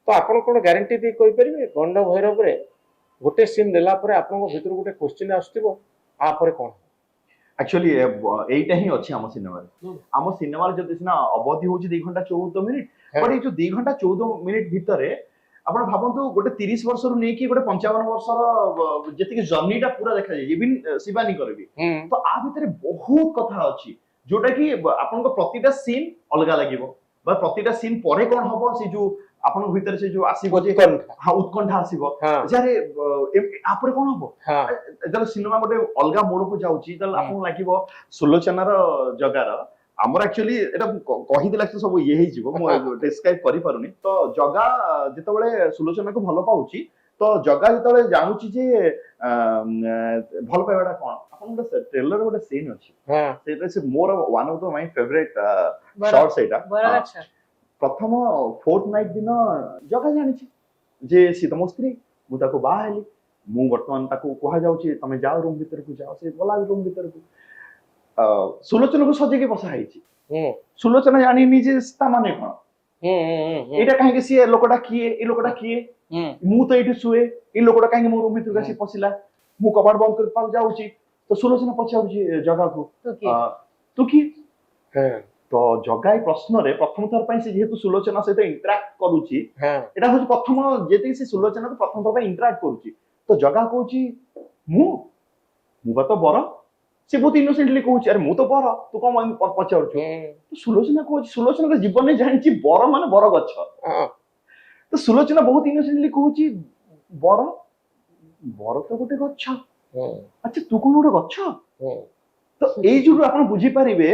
तो आपण कोन ग्यारंटी दे कहि परिबे गंड भैरव रे गोटे सीन देला परे आपन भीतर गोटे क्वेश्चन आस्तिबो आ परे कोन एक्चुअली एटा ही अछि हम सिनेमा रे जदि सिना अवधि होची 2 घंटा 14 मिनिट हाँ। बट ए जो 2 घंटा 14 मिनिट भितरे आपण भाबंतु गोटे 30 वर्ष रु नै कि गोटे 55 वर्ष रो जति कि जर्नीटा पूरा देखा जाय इवन शिवानी करबी तो आ भितरे बहुत कथा अछि जोटा कि आपन को प्रतिटा सीन अलगा लागिवो बा प्रतिटा सीन परे कोन हबो से जो आपन भीतर से जो आसीबो जे हां उत्कंठा आसीबो जारे आपरे कोन हबो जब सिनेमा गोटे अलगा मोड को जाउची तल आपन लागिवो सुलोचना रो जगार हमर एक्चुअली एटा कहि देला कि सब ये हे जीवो मो डिस्क्राइब करि पारुनी तो जगा जेतबेले सुलोचना को भलो पाउची तो जगा जेतबेले जानुची जे भल पाइबाटा कोन आपन गोटे ट्रेलर गोटे सीन अछि सेटा से more one of the my favourite shot सेटा प्रथम फोर्टनाइट दिन जगा जानिछि जे सी तम स्त्री मु ताको बाहेली मु वर्तमान ताको कहा जाउछि तमे जाओ रूम भीतर को जाओ से बोला रूम भीतर को सुलोचना को सजे के बसा हैछि सुलोचना जानि नि जे ता माने कोन एटा काहे के सी लोकटा किए ए लोकटा किए मु तो एठी सुए ए लोकटा काहे मो रूम भीतर गसी पसिला मु कबाड़ बंद कर पा जाउछि तो सुलोचना पछाउछि जगा को तू की तो जगाई प्रश्न रे प्रथम थर पई से जेहेतु सुलोचना सहित इंटरैक्ट करूची एटा होची प्रथम जेति से सुलोचना को प्रथम थर पई इंटरैक्ट करूची तो जगा कहूची मु बा तो बर से बहुत इनोसेंटली कहूची अरे मु तो बर तू कोन पचाउछु तो सुलोचना कहूची सुलोचना के जीवन में जानिची बर माने बर गछ तो सुलोचना बहुत इनोसेंटली कहूची बर बर तो गोटे गछ अच्छा तू कोन गोटे गछ तो एई जुडू आपण बुझी परिबे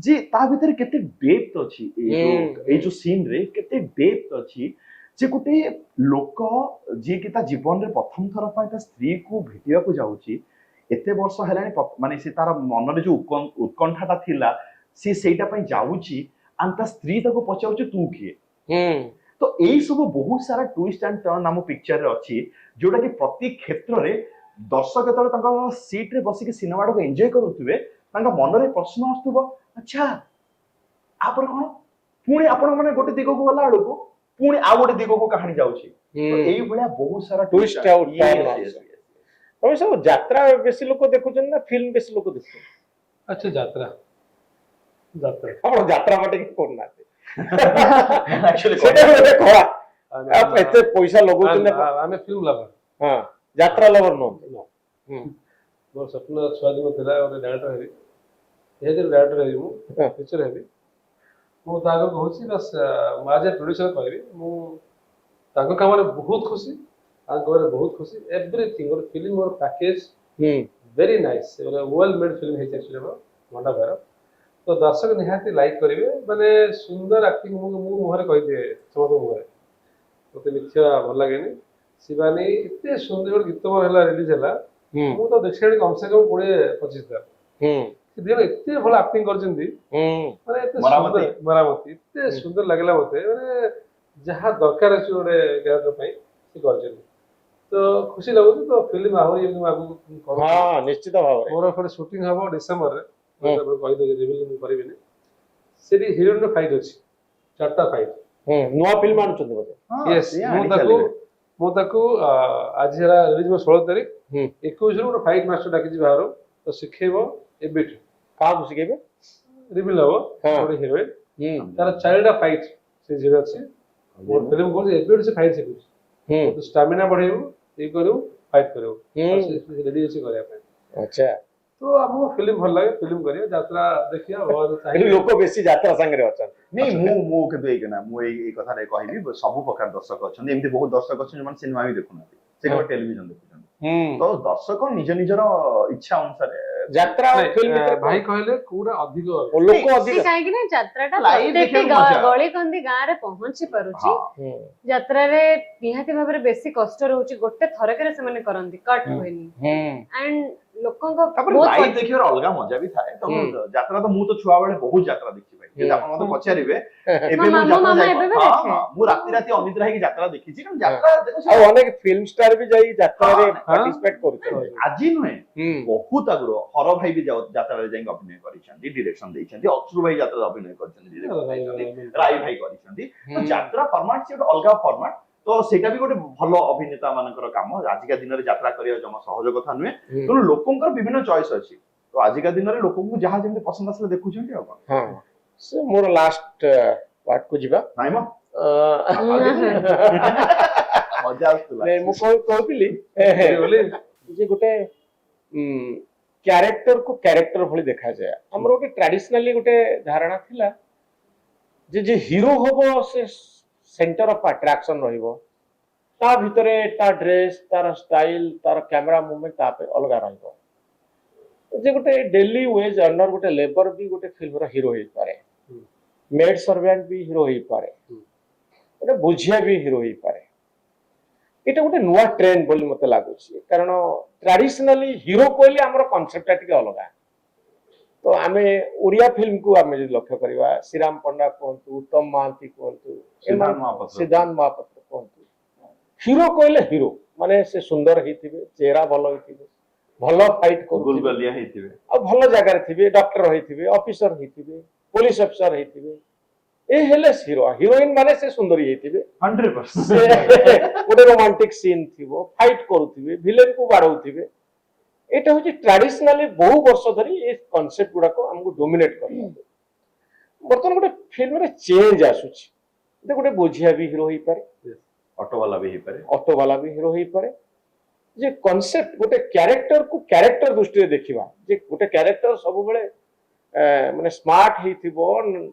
जे ता भीतर केते डेप्थ अछि ए जो सीन रे केते डेप्थ अछि जे गोटे लोक जे कि ता जीवन रे प्रथम थर पय ता स्त्री को भेटिया को जाउची एते वर्ष हेलानी माने से तार मन रे जो उत्कंठाटा थिला से सेटा पय जाउची अन ता स्त्री ताको पचाउची तू किए तो एई सब बहुत सारा ट्विस्ट एंड टर्न नाम पिक्चर रे अछि जोटा कि प्रति क्षेत्र रे दर्शक तले ताका सीट रे बसी के सिनेमा को एन्जॉय करूथुबे ताका मन रे प्रश्न आस्तुबो अच्छा आपर कोन पुणी आपण माने गोटे दिगो को गला आडको पुणी आ गोटे दिगो को कहानी जाउची तो एई बळिया बहुत सारा ट्विस्ट आउट तमे सब यात्रा बेसी लोक देखुछन ना फिल्म बेसी लोक देखु अच्छा यात्रा आपण यात्रा माटे कोन नाते एक्चुअली सेटा गोटे खरा आप एते पैसा लगौछन ना आमे फिल्म लवर हां यात्रा लवर नो मोर सपना छुआ दिन थिला और डायरेक्टर हेबी ए दिन डायरेक्टर हेबी मु पिक्चर हेबी मु ताको कहूची बस माजे प्रोड्यूसर कहबी मु ताको काम रे बहुत खुशी ताको रे बहुत खुशी एवरीथिंग और फिल्म और package very nice well made film है एक्चुअली मंडा भैरव तो दर्शक निहाती लाइक करिवे माने सुंदर एक्टिंग मु मुहरे कहि दे समस्त मुहरे ମତେ ମିଛ ଭଲ ଲାଗେନି। ଶିବାନୀ ଏତେ ସୁନ୍ଦର ଗୋଟେ ଗୀତ ମୋର ହେଲା ରିଲିଜ ହେଲା, ମୁଁ ତ ଦେଖିସାରି କମ ସେ କମ 20-25 ଥର। ସେ ଦି ଜଣ ଏତେ ଭଲ ଆକ୍ଟିଂ କରିଛନ୍ତି, ମାନେ ଏତେ ସୁନ୍ଦର ମରାମତି ଏତେ ସୁନ୍ଦର ଲାଗିଲା ମତେ, ମାନେ ଯାହା ଦରକାର ଅଛି ଗୋଟେ କ୍ୟାରେକ୍ଟର ପାଇଁ ସେ କରିଛନ୍ତି। ତ ଖୁସି ଲାଗୁଛି। ତ ଫିଲ୍ମ ଆହୁରି ମୁଁ ଆଗକୁ ହଁ ନିଶ୍ଚିତ ଭାବରେ ମୋର ଏପଟେ ସୁଟିଂ ହବ ଡିସେମ୍ବରରେ, କହିଦେଉଛି ରିଭିଲ୍ ମୁଁ କରିବିନି। ସେଠି ହିରୋଇନର ଫାଇଟ୍ ଅଛି, 4ଟା ଫାଇଟ୍। ନୂଆ ଫିଲ୍ମ ଆଣୁଛନ୍ତି ବୋଧେ? ମୁଁ ତାକୁ ଆଜି ହେଲା ରିଲିଜ 16 ତାରିଖ, 21ରୁ ଗୋଟେ ଫାଇଟ୍ ମାଷ୍ଟର ଡାକିଛି ବାହାରୁ, ତ ଶିଖେଇବ ଏବେଠୁ। କାହାକୁ ଶିଖେଇବେ? ରିଭିଲ୍ ହବ ଗୋଟେ ହିରୋଇନ, ତାର 4ଟା ଫାଇଟ୍ ସେ ଝିଅ ଅଛି। ମୋ ଫିଲ୍ମ କହୁଛି ଏବେଠୁ ସେ ଫାଇଟ୍ ଶିଖୁଛି, ଷ୍ଟାମିନା ବଢେଇବୁ, ଇଏ କରିବୁ, ଫାଇଟ୍ କରିବୁ, ରେଡି ଅଛି କରିବା ପାଇଁ। ଆଚ୍ଛା, ତ ଆମକୁ ଫିଲ୍ମ ଭଲ ଲାଗେ, ଫିଲ୍ମ କରିବା, ଯାତ୍ରା ଦେଖିବା, ଭଗବାନ ଚାହିଁଲେ। ଲୋକ ବେଶୀ ଯାତ୍ରା ସାଙ୍ଗରେ ଅଛନ୍ତି। ନାଇଁ ମୁଁ କିନ୍ତୁ ମୁଁ ଏଇ କଥାରେ କହିବି, ସବୁ ପ୍ରକାର ଦର୍ଶକ ଅଛନ୍ତି। ଏମିତି ବହୁତ ଦର୍ଶକ ଅଛନ୍ତି ଯୋଉମାନେ ସିନେମା ବି ଦେଖୁନାହାନ୍ତି, ସେ କେବଳ ଟେଲିଭିଜନ ଦେଖୁଛନ୍ତି। ତ ଦର୍ଶକ ନିଜ ନିଜର ଇଚ୍ଛା ଅନୁସାରେ ଯାତ୍ରା ଭାଇ କହିଲେ କୋଉଟା ଅଧିକ ଲୋକ ଅଧିକ, କାହିଁକି ନା ଯାତ୍ରାଟା Live ପ୍ରତ୍ୟେକଟି ଦେଖିବାକୁ ମଜା। ଗଳି କନ୍ଦି ଗାଁରେ ପହଞ୍ଚି ପାରୁଛି। ଯାତ୍ରାରେ ନିହାତି ଭାବରେ ବେଶୀ କଷ୍ଟ ରହୁଛି, ଗୋଟେ ଥରକରେ ସେମାନେ କରନ୍ତି, କଟ୍ ହୁଏନି। ଆଣ୍ଡ ଲୋକଙ୍କ ତାପରେ ଲାଇଭ ଦେଖିବାର ଅଲଗା ମଜା ବି ଥାଏ। ତ ଯାତ୍ରା ତ ମୁଁ ତ ଛୁଆ ବେଳେ ବହୁତ ଯାତ୍ରା ଦେଖି ଭାଇ, ଯଦି ଆପଣ ମତେ ପଚାରିବେ ଏବେ ମୁଁ ଯାତ୍ରା ମୁଁ ରାତି ଅନିଦ୍ରା ହେଇକି ଯାତ୍ରା ଦେଖିଛି। କାରଣ ଯାତ୍ରା ଆଉ ଅନେକ ଫିଲ୍ମ ଷ୍ଟାର ବି ଯାଇ ଯାତ୍ରାରେ ପାର୍ଟିସିପେଟ କରୁଛନ୍ତି। ଆଜି ନୁହେଁ, ବହୁତ ଆଗରୁ ହର ଭାଇ ବି ଯାତ୍ରାରେ ଯାଇକି ଅଭିନୟ କରିଛନ୍ତି, ଡିରେକ୍ସନ ଦେଇଛନ୍ତି। ଅଶ୍ରୁ ଭାଇ ଯାତ୍ରାରେ ଅଭିନୟ କରିଛନ୍ତି, ରାଇ ଭାଇ କରିଛନ୍ତି। ତ ଯାତ୍ରା ଫର୍ମାଟ ସେ ଗୋଟେ ଅଲଗା ଫର୍ମାଟ। ତ ସେଇଟା ବି ଗୋଟେ ଭଲ ଅଭିନେତା ମାନଙ୍କର କାମ। ଆଜିକା ଦିନରେ ଯାତ୍ରା କରିବା ଜମା ସହଜ କଥା ନୁହେଁ, ତେଣୁ ଲୋକଙ୍କର ବିଭିନ୍ନ ଚଏସ୍ ଅଛି। ତ ଆଜିକା ଦିନରେ ଲୋକଙ୍କୁ ଯାହା ଯେମିତି ପସନ୍ଦ ଆସିଲେ ଦେଖୁଛନ୍ତି ଆଉ କଣ। ସେ ମୋର ଲାଷ୍ଟ ପାର୍ଟ କୁ ଯିବା। ନାଇଁ ମ ମଜା ଆସୁଥିଲା। ମୁଁ କହୁଥିଲି ଯେ ଗୋଟେ କ୍ୟାରେକ୍ଟର କୁ କ୍ୟାରେକ୍ଟର ଭଳି ଦେଖାଯାଏ। ଆମର ଗୋଟେ ଟ୍ରାଡିସନାଲି ଗୋଟେ ଧାରଣା ଥିଲା ଯେ ହିରୋ ହବ ସେ ସେଣ୍ଟର ଅଫ ଆଟ୍ରାକ୍ସନ ରହିବ, ତା ଭିତରେ ତା ଡ୍ରେସ୍, ତାର ଷ୍ଟାଇଲ, ତାର କ୍ୟାମେରା ମୁଭମେଣ୍ଟ ତା ପାଇଁ ଅଲଗା ରହିବ। ଯେ ଗୋଟେ ଡେଲି ୱେଜ ଅର୍ଣ୍ଣର, ଗୋଟେ ଲେବର ବି ଗୋଟେ ଫିଲ୍ମର ହିରୋ ହେଇପାରେ, मेड सर्वेंट भी हिरो हो पारे, गोटे बुझिया भी हिरो हो पारे। ये गोटे नुआ ट्रेंड बोली मते लागुची, कारण ट्रेडिशनली हिरो कहले हमर कांसेप्ट टिके अलगा। तो आमे ओडिया फिल्म को आमे जे लक्ष्य करबा, श्रीराम पंडा कहंतु, उत्तम महांती कहंतु, सिद्धांत महापात्र कहंतु, हिरो कहले हिरो माने से सुंदर हेतिबे, चेहरा भलो हेतिबे, भलो फाइट करू, गुलगलिया हेतिबे, आ भलो जगह रे थिबे, डॉक्टर हेतिबे, ऑफिसर हेतिबे, पुलिस अफसर हेतिबे। ए हेले हिरो, हिरोइन माने से सुंदरी हेतिबे 100%। गोटे रोमांटिक सीन थिबो, फाइट करूथिबे, विलेन को बाडौथिबे। एटा होची ट्रेडिशनली बहु वर्ष धरी ए कांसेप्ट गुडा को हमको डोमिनेट करला। बर्तन गोटे फिल्म रे चेंज आसुची, ते गोटे बुझिया भी हिरो होई पारे, ऑटो वाला भी हेई पारे, ऑटो वाला भी हिरो होई पारे। जे कांसेप्ट गोटे कैरेक्टर को कैरेक्टर दृष्टि देखिबा, जे गोटे कैरेक्टर सब बेले माने स्मार्ट हेथिबो,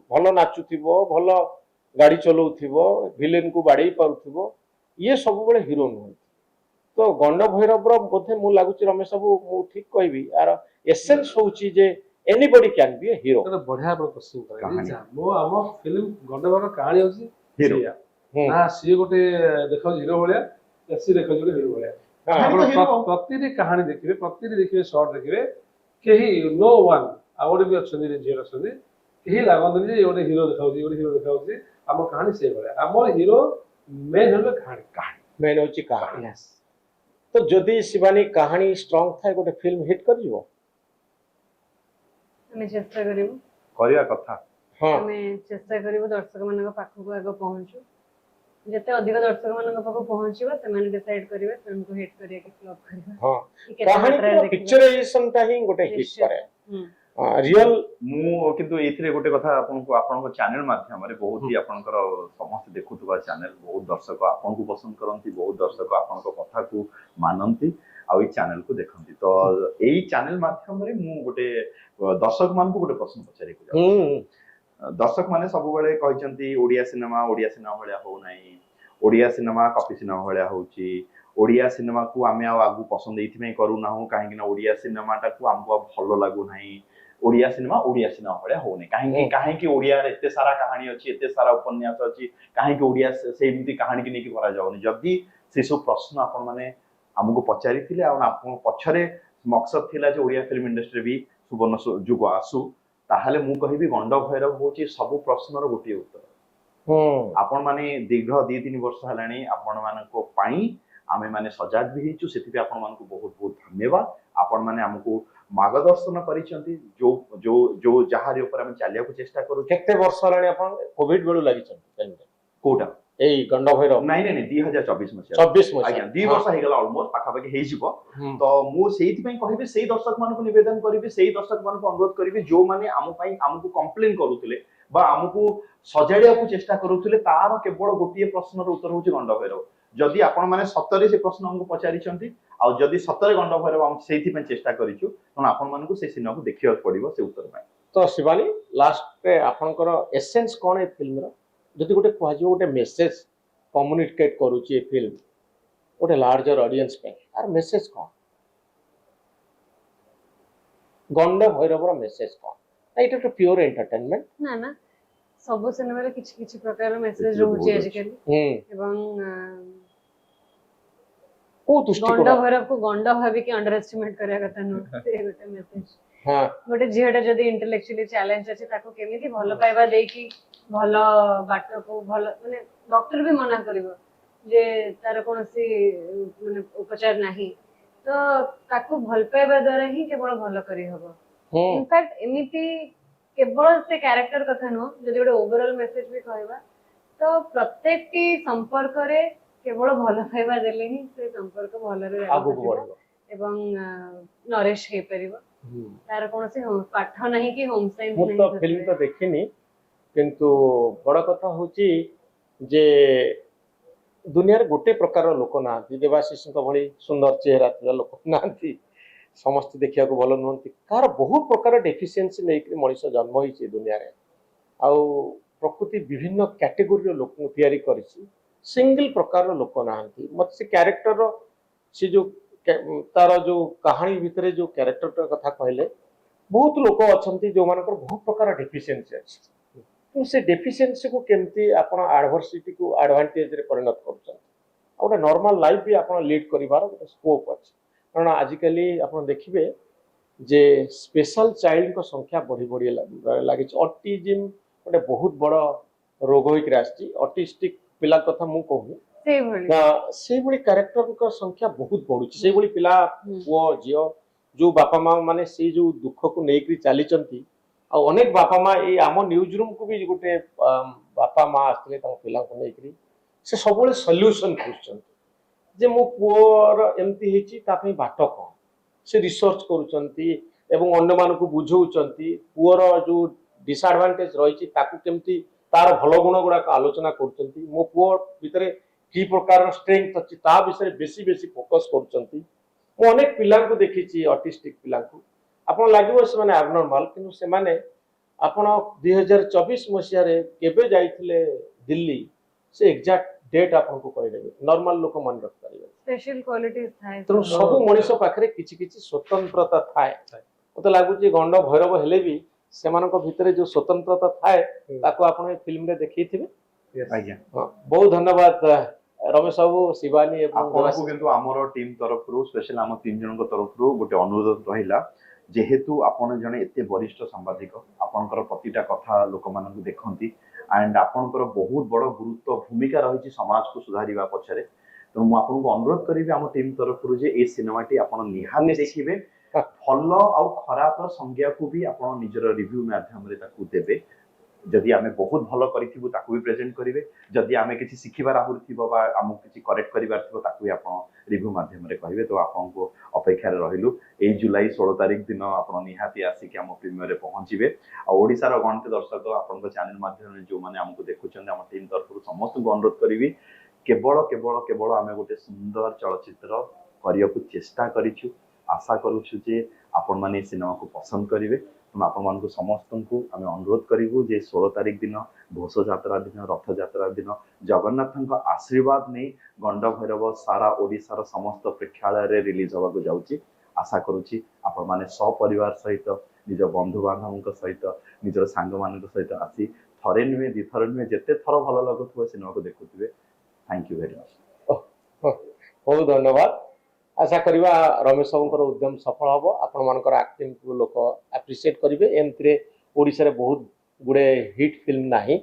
भलो नाचुथिबो, भलो गाड़ी चलाउथिबो, विलेन को बाडई पारुथिबो, ये सब बेले हिरो नुहं। तो गंड भैरवर बोधे मु लागुची रमेश बाबू मु ठीक कहबी, यार एसेंस होउची जे anybody can be a hero. बढ़िया क्वेश्चन करा मो हम फिल्म गंड भैरवर कहानी होची हीरो ना, सी गोटे देखो हीरो भलिया, सी देखो गोटे हीरो भलिया। प्रतिटी कहानी देखिबे, प्रतिटी देखिबे, शॉट देखिबे, केही नो वन आउट भी अच्छे झील अच्छे कहीं लगन जे गोटे हिरो देखा गोटे हिरो देखा आम कहानी से भाया आम हिरो मेन हलो कहानी कहानी मेन होची कहानी। तो जदि शिवानी कहानी स्ट्रांग थाए गोटे फिल्म हिट कर जीवो, हमें चेष्टा करिवो करिया कथा। हमें चेष्टा करिवो दर्शक मानक पाखु को आगो पहुंचू, जते अधिक दर्शक मानक पाखु पहुंचीबो सेमाने डिसाइड करिवे फिल्म को हिट करिया कि फ्लॉप करिवा। हां, कहानी को पिक्चराइजेशन ता ही गोटे हिट करे। रियल मु किंतु एथिरे गोटे कथा आपनको आपनको चैनल माध्यम रे बहुत ही आपनकर समस्त देखुतबा चैनल बहुत दर्शक आपनको पसंद करंती, बहुत दर्शक आपनको कथा को मानंती आ ई चैनल को देखंती। तो एई चैनल माध्यम रे मु गोटे दर्शक मान को गोटे प्रश्न पचारि को जा। दर्शक माने सब बेले कहिसंती ओडिया सिनेमा भलिया हो नाही, ओडिया सिनेमा कॉपी सिनेमा भलिया होउची, ओडिया सिनेमा को आमे आगु पसंद एथि में करू ना हो काहे कि ना ओडिया सिनेमा टा को हमको भलो लागु नाही, ओडिया सिनेमा भलिया होने कहीं ओडिया एते सारा कहानी अच्छी एते सारा उपन्यास अच्छी कहीं ओडिया सेमती कहानी की नहीं करा जाउनी जदि से सब प्रश्न आपण माने हमको पचारि थिले आ आपण पछरे मकसद थिला जे ओडिया फिल्म इंडस्ट्री भी सुवर्ण जुग आसु ताहले मु कहिबी गंड भैरव होची सब प्रश्नर गोटे उत्तर आपण माने दीर्घ 2-3 वर्ष हलाणी आपण मानको पाई आमे माने सजाग भी हेचु सेति आपण मानको बहुत बहुत धन्यवाद आपण माने हमको मार्गदर्शन करिसंती जो जो जो जहारी ऊपर हम चालिया को चेष्टा करू केते वर्ष हलाणी आपण कोविड बेलु लागि छन कोटा एई गंड भैरव नहीं नहीं 2024 मसिया 24 मसिया आज्ञा 2 वर्ष हे गेला ऑलमोस्ट पाखा पाखी हे जिवो तो मु सेति पई कहिबे सेही दर्शक मानको निवेदन करिवे सेही दर्शक मानको अनुरोध करिवे जो माने आम पई हमको कंप्लेन करूथिले बा हमको सजाडिया को चेष्टा करूथिले तार केवल गोटिए प्रश्नर उत्तर होची गंड भैरव जदि आपण माने सतरे से प्रश्न हमको पचारिछंती आ जदि सतरे गंड भैरव हम सेति पई चेष्टा करिछु तन आपण मानको से सिनेमा को देखियो पड़िबो से उत्तर पई तो शिवानी लास्ट रे आपनकर एसेंस कोन ए फिल्म रो जदि गोटे कहजियो गोटे मेसेज कम्युनिकेट करूची ए फिल्म गोटे लार्जर ऑडियंस पे आर मेसेज कोन गंड भैरव रो मेसेज कोन एटा तो प्योर एंटरटेनमेंट ना ना सब सिनेमा रे किछि किछि प्रकार मेसेज रहउची आजकल एवं को दृष्टि गंड भैरव को गंड भाबी के अंडर एस्टिमेट करिया कथा न से गोटे मेसेज हां गोटे झियटा जदि इंटेलेक्चुअली चैलेंज अछि ताको केमिति भलो पाइबा देकी भलो बाट को भलो माने डॉक्टर भी मना करिवो जे तार कोनसी माने उपचार नाही तो ताको भल पाइबा द्वारा ही केवल भलो करी हबो इनफैक्ट एमिति केवल से कैरेक्टर कथा न जदि गोटे ओवरऑल मेसेज भी कहबा तो प्रत्येक की संपर्क रे केवल भलो पाइबा देले ही से संपर्क भलो रे आगु बढ़िबो एवं नरिश हे परिबो तार कोनसी पाठ नहीं कि होम साइंस मु नहीं तो फिल्म तो देखिनी किंतु बड़ कथा होची जे दुनिया रे गोटे प्रकार लोक ना देवाशीष भली सुंदर चेहरा थिला लोक ना समस्त देखिया को भलो नहंती कार बहुत प्रकार डेफिशिएंसी नै कि मनुष्य जन्म होई दुनिया रे आउ प्रकृति विभिन्न कैटेगरी रो लोक तयारी करिछि सिंगल प्रकार रो लोक नाहंती मत से कैरेक्टर रो से जो तार जो कहानी भितरे जो कैरेक्टर कथा कहले बहुत लोक अछंती जो मानकर बहुत प्रकार डेफिशिएंसी अछि तो से डेफिशिएंसी को केमती आपण एडवर्सिटी को एडवांटेज रे परिणत करछन ओटा नॉर्मल लाइफ भी आपण लीड करिवार स्कोप अछि कारण आजिकली आपण देखिबे जे स्पेशल चाइल्ड को संख्या बढ़ी बढ़ी लागे ऑटिज्म गोटे बहुत बड़ रोग होइक आछि ऑटिस्टिक पिला कथा मु कहू से भली कैरेक्टर को संख्या बहुत बढ़ुछि से भली पिला पुओ जियो जो बापा माँ माने से जो दुख को नेकरी चली चंती आ अनेक बापा माँ ए आम न्यूज रूम को भी गोटे बापा माँ आसले पिला को नेकरी से सबले सॉल्यूशन खोजछन जे मो पुओर एमती हेची तापई बाट कोन से रिसर्च करूचंती एवं अन्य मान को बुझौचंती पुओर जो डिसएडवांटेज रहिची ताकू केमती तार भलो गुण गुडा आलोचना करूचंती मो पुओ भितरे की प्रकार स्ट्रेंथ अछि ता विषय बेसी बेसी फोकस करूचंती मो अनेक पिला को देखिची ऑटिस्टिक पिला को आपण लागिवो से माने एबनॉर्मल किंतु से माने आपण 2024 मसिया रे केबे जाइथिले दिल्ली से एग्जैक्ट डेट आपन को कहि देबे नॉर्मल लोक मन रख परिबे स्पेशल क्वालिटीज थाए तो सब मनुष्य पाखरे किछि किछि स्वतंत्रता थाए मते लागु जे गंड भैरव हेले भी सेमानक भितरे जो स्वतंत्रता थाए ताको आपण फिल्म रे देखिथिबे आज्ञा बहुत धन्यवाद रमेश बाबू शिवानी आपको किंतु हमर टीम तरफ रु स्पेशल हम तीन जन को तरफ रु गोटे अनुरोध रहिला जेहेतु आपण जने एते वरिष्ठ सांबादिक आपनकर प्रतिटा कथा लोक मानन देखंती एंड आपनकर बहुत बड़ गुरुत्व भूमिका रही समाज को सुधारिबा पछरे तो मु आपन को अनुरोध करिबे हम टीम तरफ रु जे ए सिनेमाटी आपण निहाने देखिबे भलो आ खराब संज्ञा को भी आपण निजर रिव्यू माध्यम रे ताकू देबे जदि आमे बहुत भलो करिथिबु ताकू भी प्रेजेंट करिवे जदि आमे किछि सिखिबार आहुर थिबो बा आमु किछि करेक्ट करिबार थिबो ताकू भी आपण रिव्यू माध्यम रे कहिवे तो आपण को अपेक्षा रे रहिलु ए जुलाई 16 तारिख दिन आपण निहाती आसी कि हम प्रीमियर रे पहुंचीबे आ ओडिसा रो गणते दर्शक आपण को चैनल माध्यम रे जो माने हमको देखुछन हम टीम तरफ रु समस्त को अनुरोध करिवि केवल केवल केवल आमे गोटे सुंदर चलचित्र करिया को चेष्टा करिछु आशा करूछु जे आपण माने सिनेमा को पसंद करिवे हम आपण मान को समस्त को आमे अनुरोध करिवु जे 16 तारिख दिन घोष यात्रा दिन रथ यात्रा दिन जगन्नाथ आशीर्वाद नहीं गंड भैरव सारा ओडिसा समस्त प्रेक्षालय रे रिलीज होगा जाउची आशा करूची आपण माने सपरिवार सहित निज बंधु बांधव सहित निजर सांग मान सहित आसी थरे नुहे दी थर नुहे जिते थर भल लगुव सिनेमा को देखुवे थैंक यू वेरी मच बहुत धन्यवाद आशा करवा रमेश बाबूर उद्यम सफल हम आपण मानकर एक्टिंग को लोक एप्रिशिएट करेंगे एमती ओडिशा रे बहुत गुड़े हिट फिल्म नहीं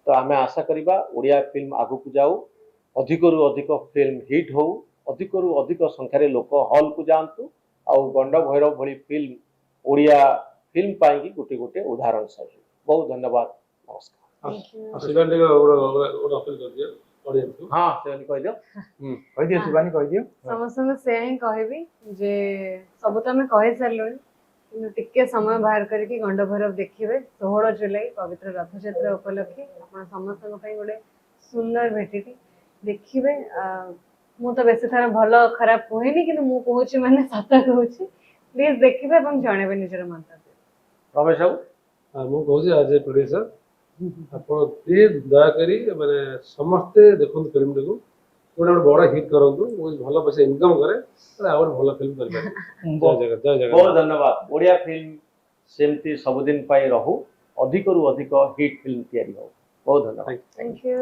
तो आम आशा करवा ओडिया फिल्म आगु को जाऊ अधिक अधिक फिल्म हिट हो अधिक अधिक संख्यार लोक हॉल को जातु आउ गंड भैरव भली फिल्म ओडिया फिल्म पाई गोटे गोटे उदाहरण सब बहुत धन्यवाद नमस्कार शिवानी को अपील कर दिया ऑडियंस को हाँ शिवानी कह दियो कह दियो शिवानी कह दियो ସମସ୍ତଙ୍କୁ ସେୟା ହିଁ କହିବି ଯେ ସବୁ ତ ଆମେ କହି ସାରିଲୁଣି କିନ୍ତୁ ଟିକେ ସମୟ ବାହାର କରିକି ଗଣ୍ଡ ଭୈରବ ଦେଖିବେ 16 ଜୁଲାଇ ପବିତ୍ର ରଥଯାତ୍ରା ଉପଲକ୍ଷେ ଆପଣ ସମସ୍ତଙ୍କ ପାଇଁ ଗୋଟେ ସୁନ୍ଦର ଭେଟିଟି ଦେଖିବେ ମୁଁ ତ ବେଶୀ ଥର ଭଲ ଖରାପ କୁହେନି କିନ୍ତୁ ମୁଁ କହୁଛି ମାନେ ସତ କହୁଛି ପ୍ଲିଜ ଦେଖିବେ ଏବଂ ଜଣେଇବେ ନିଜର ମନ୍ତବ୍ୟ रमेश बाबू ମୁଁ କହୁଛି ଆଜ ଏ ପ୍ରୋଡ୍ୟୁସର ଆପଣ ପ୍ଲିଜ ଦୟାକରି ମାନେ ସମସ୍ତେ ଦେଖନ୍ତୁ ଫିଲ୍ମଟିକୁ ଗୋଟେ ଗୋଟେ ବଡ଼ ହିଟ୍ କରନ୍ତୁ ଭଲ ପଇସା ଇନକମ୍ କରେ ଆଉ ଗୋଟେ ଭଲ ଫିଲ୍ମ କରିପାରିବେ ଜୟ ଜଗନ୍ନାଥ बहुत धन्यवाद ओडिया फिल्म सेमती सबुदिन पाई रहू अधिक रु अधिक हिट फिल्म तैयारी हो बहुत धन्यवाद थैंक यू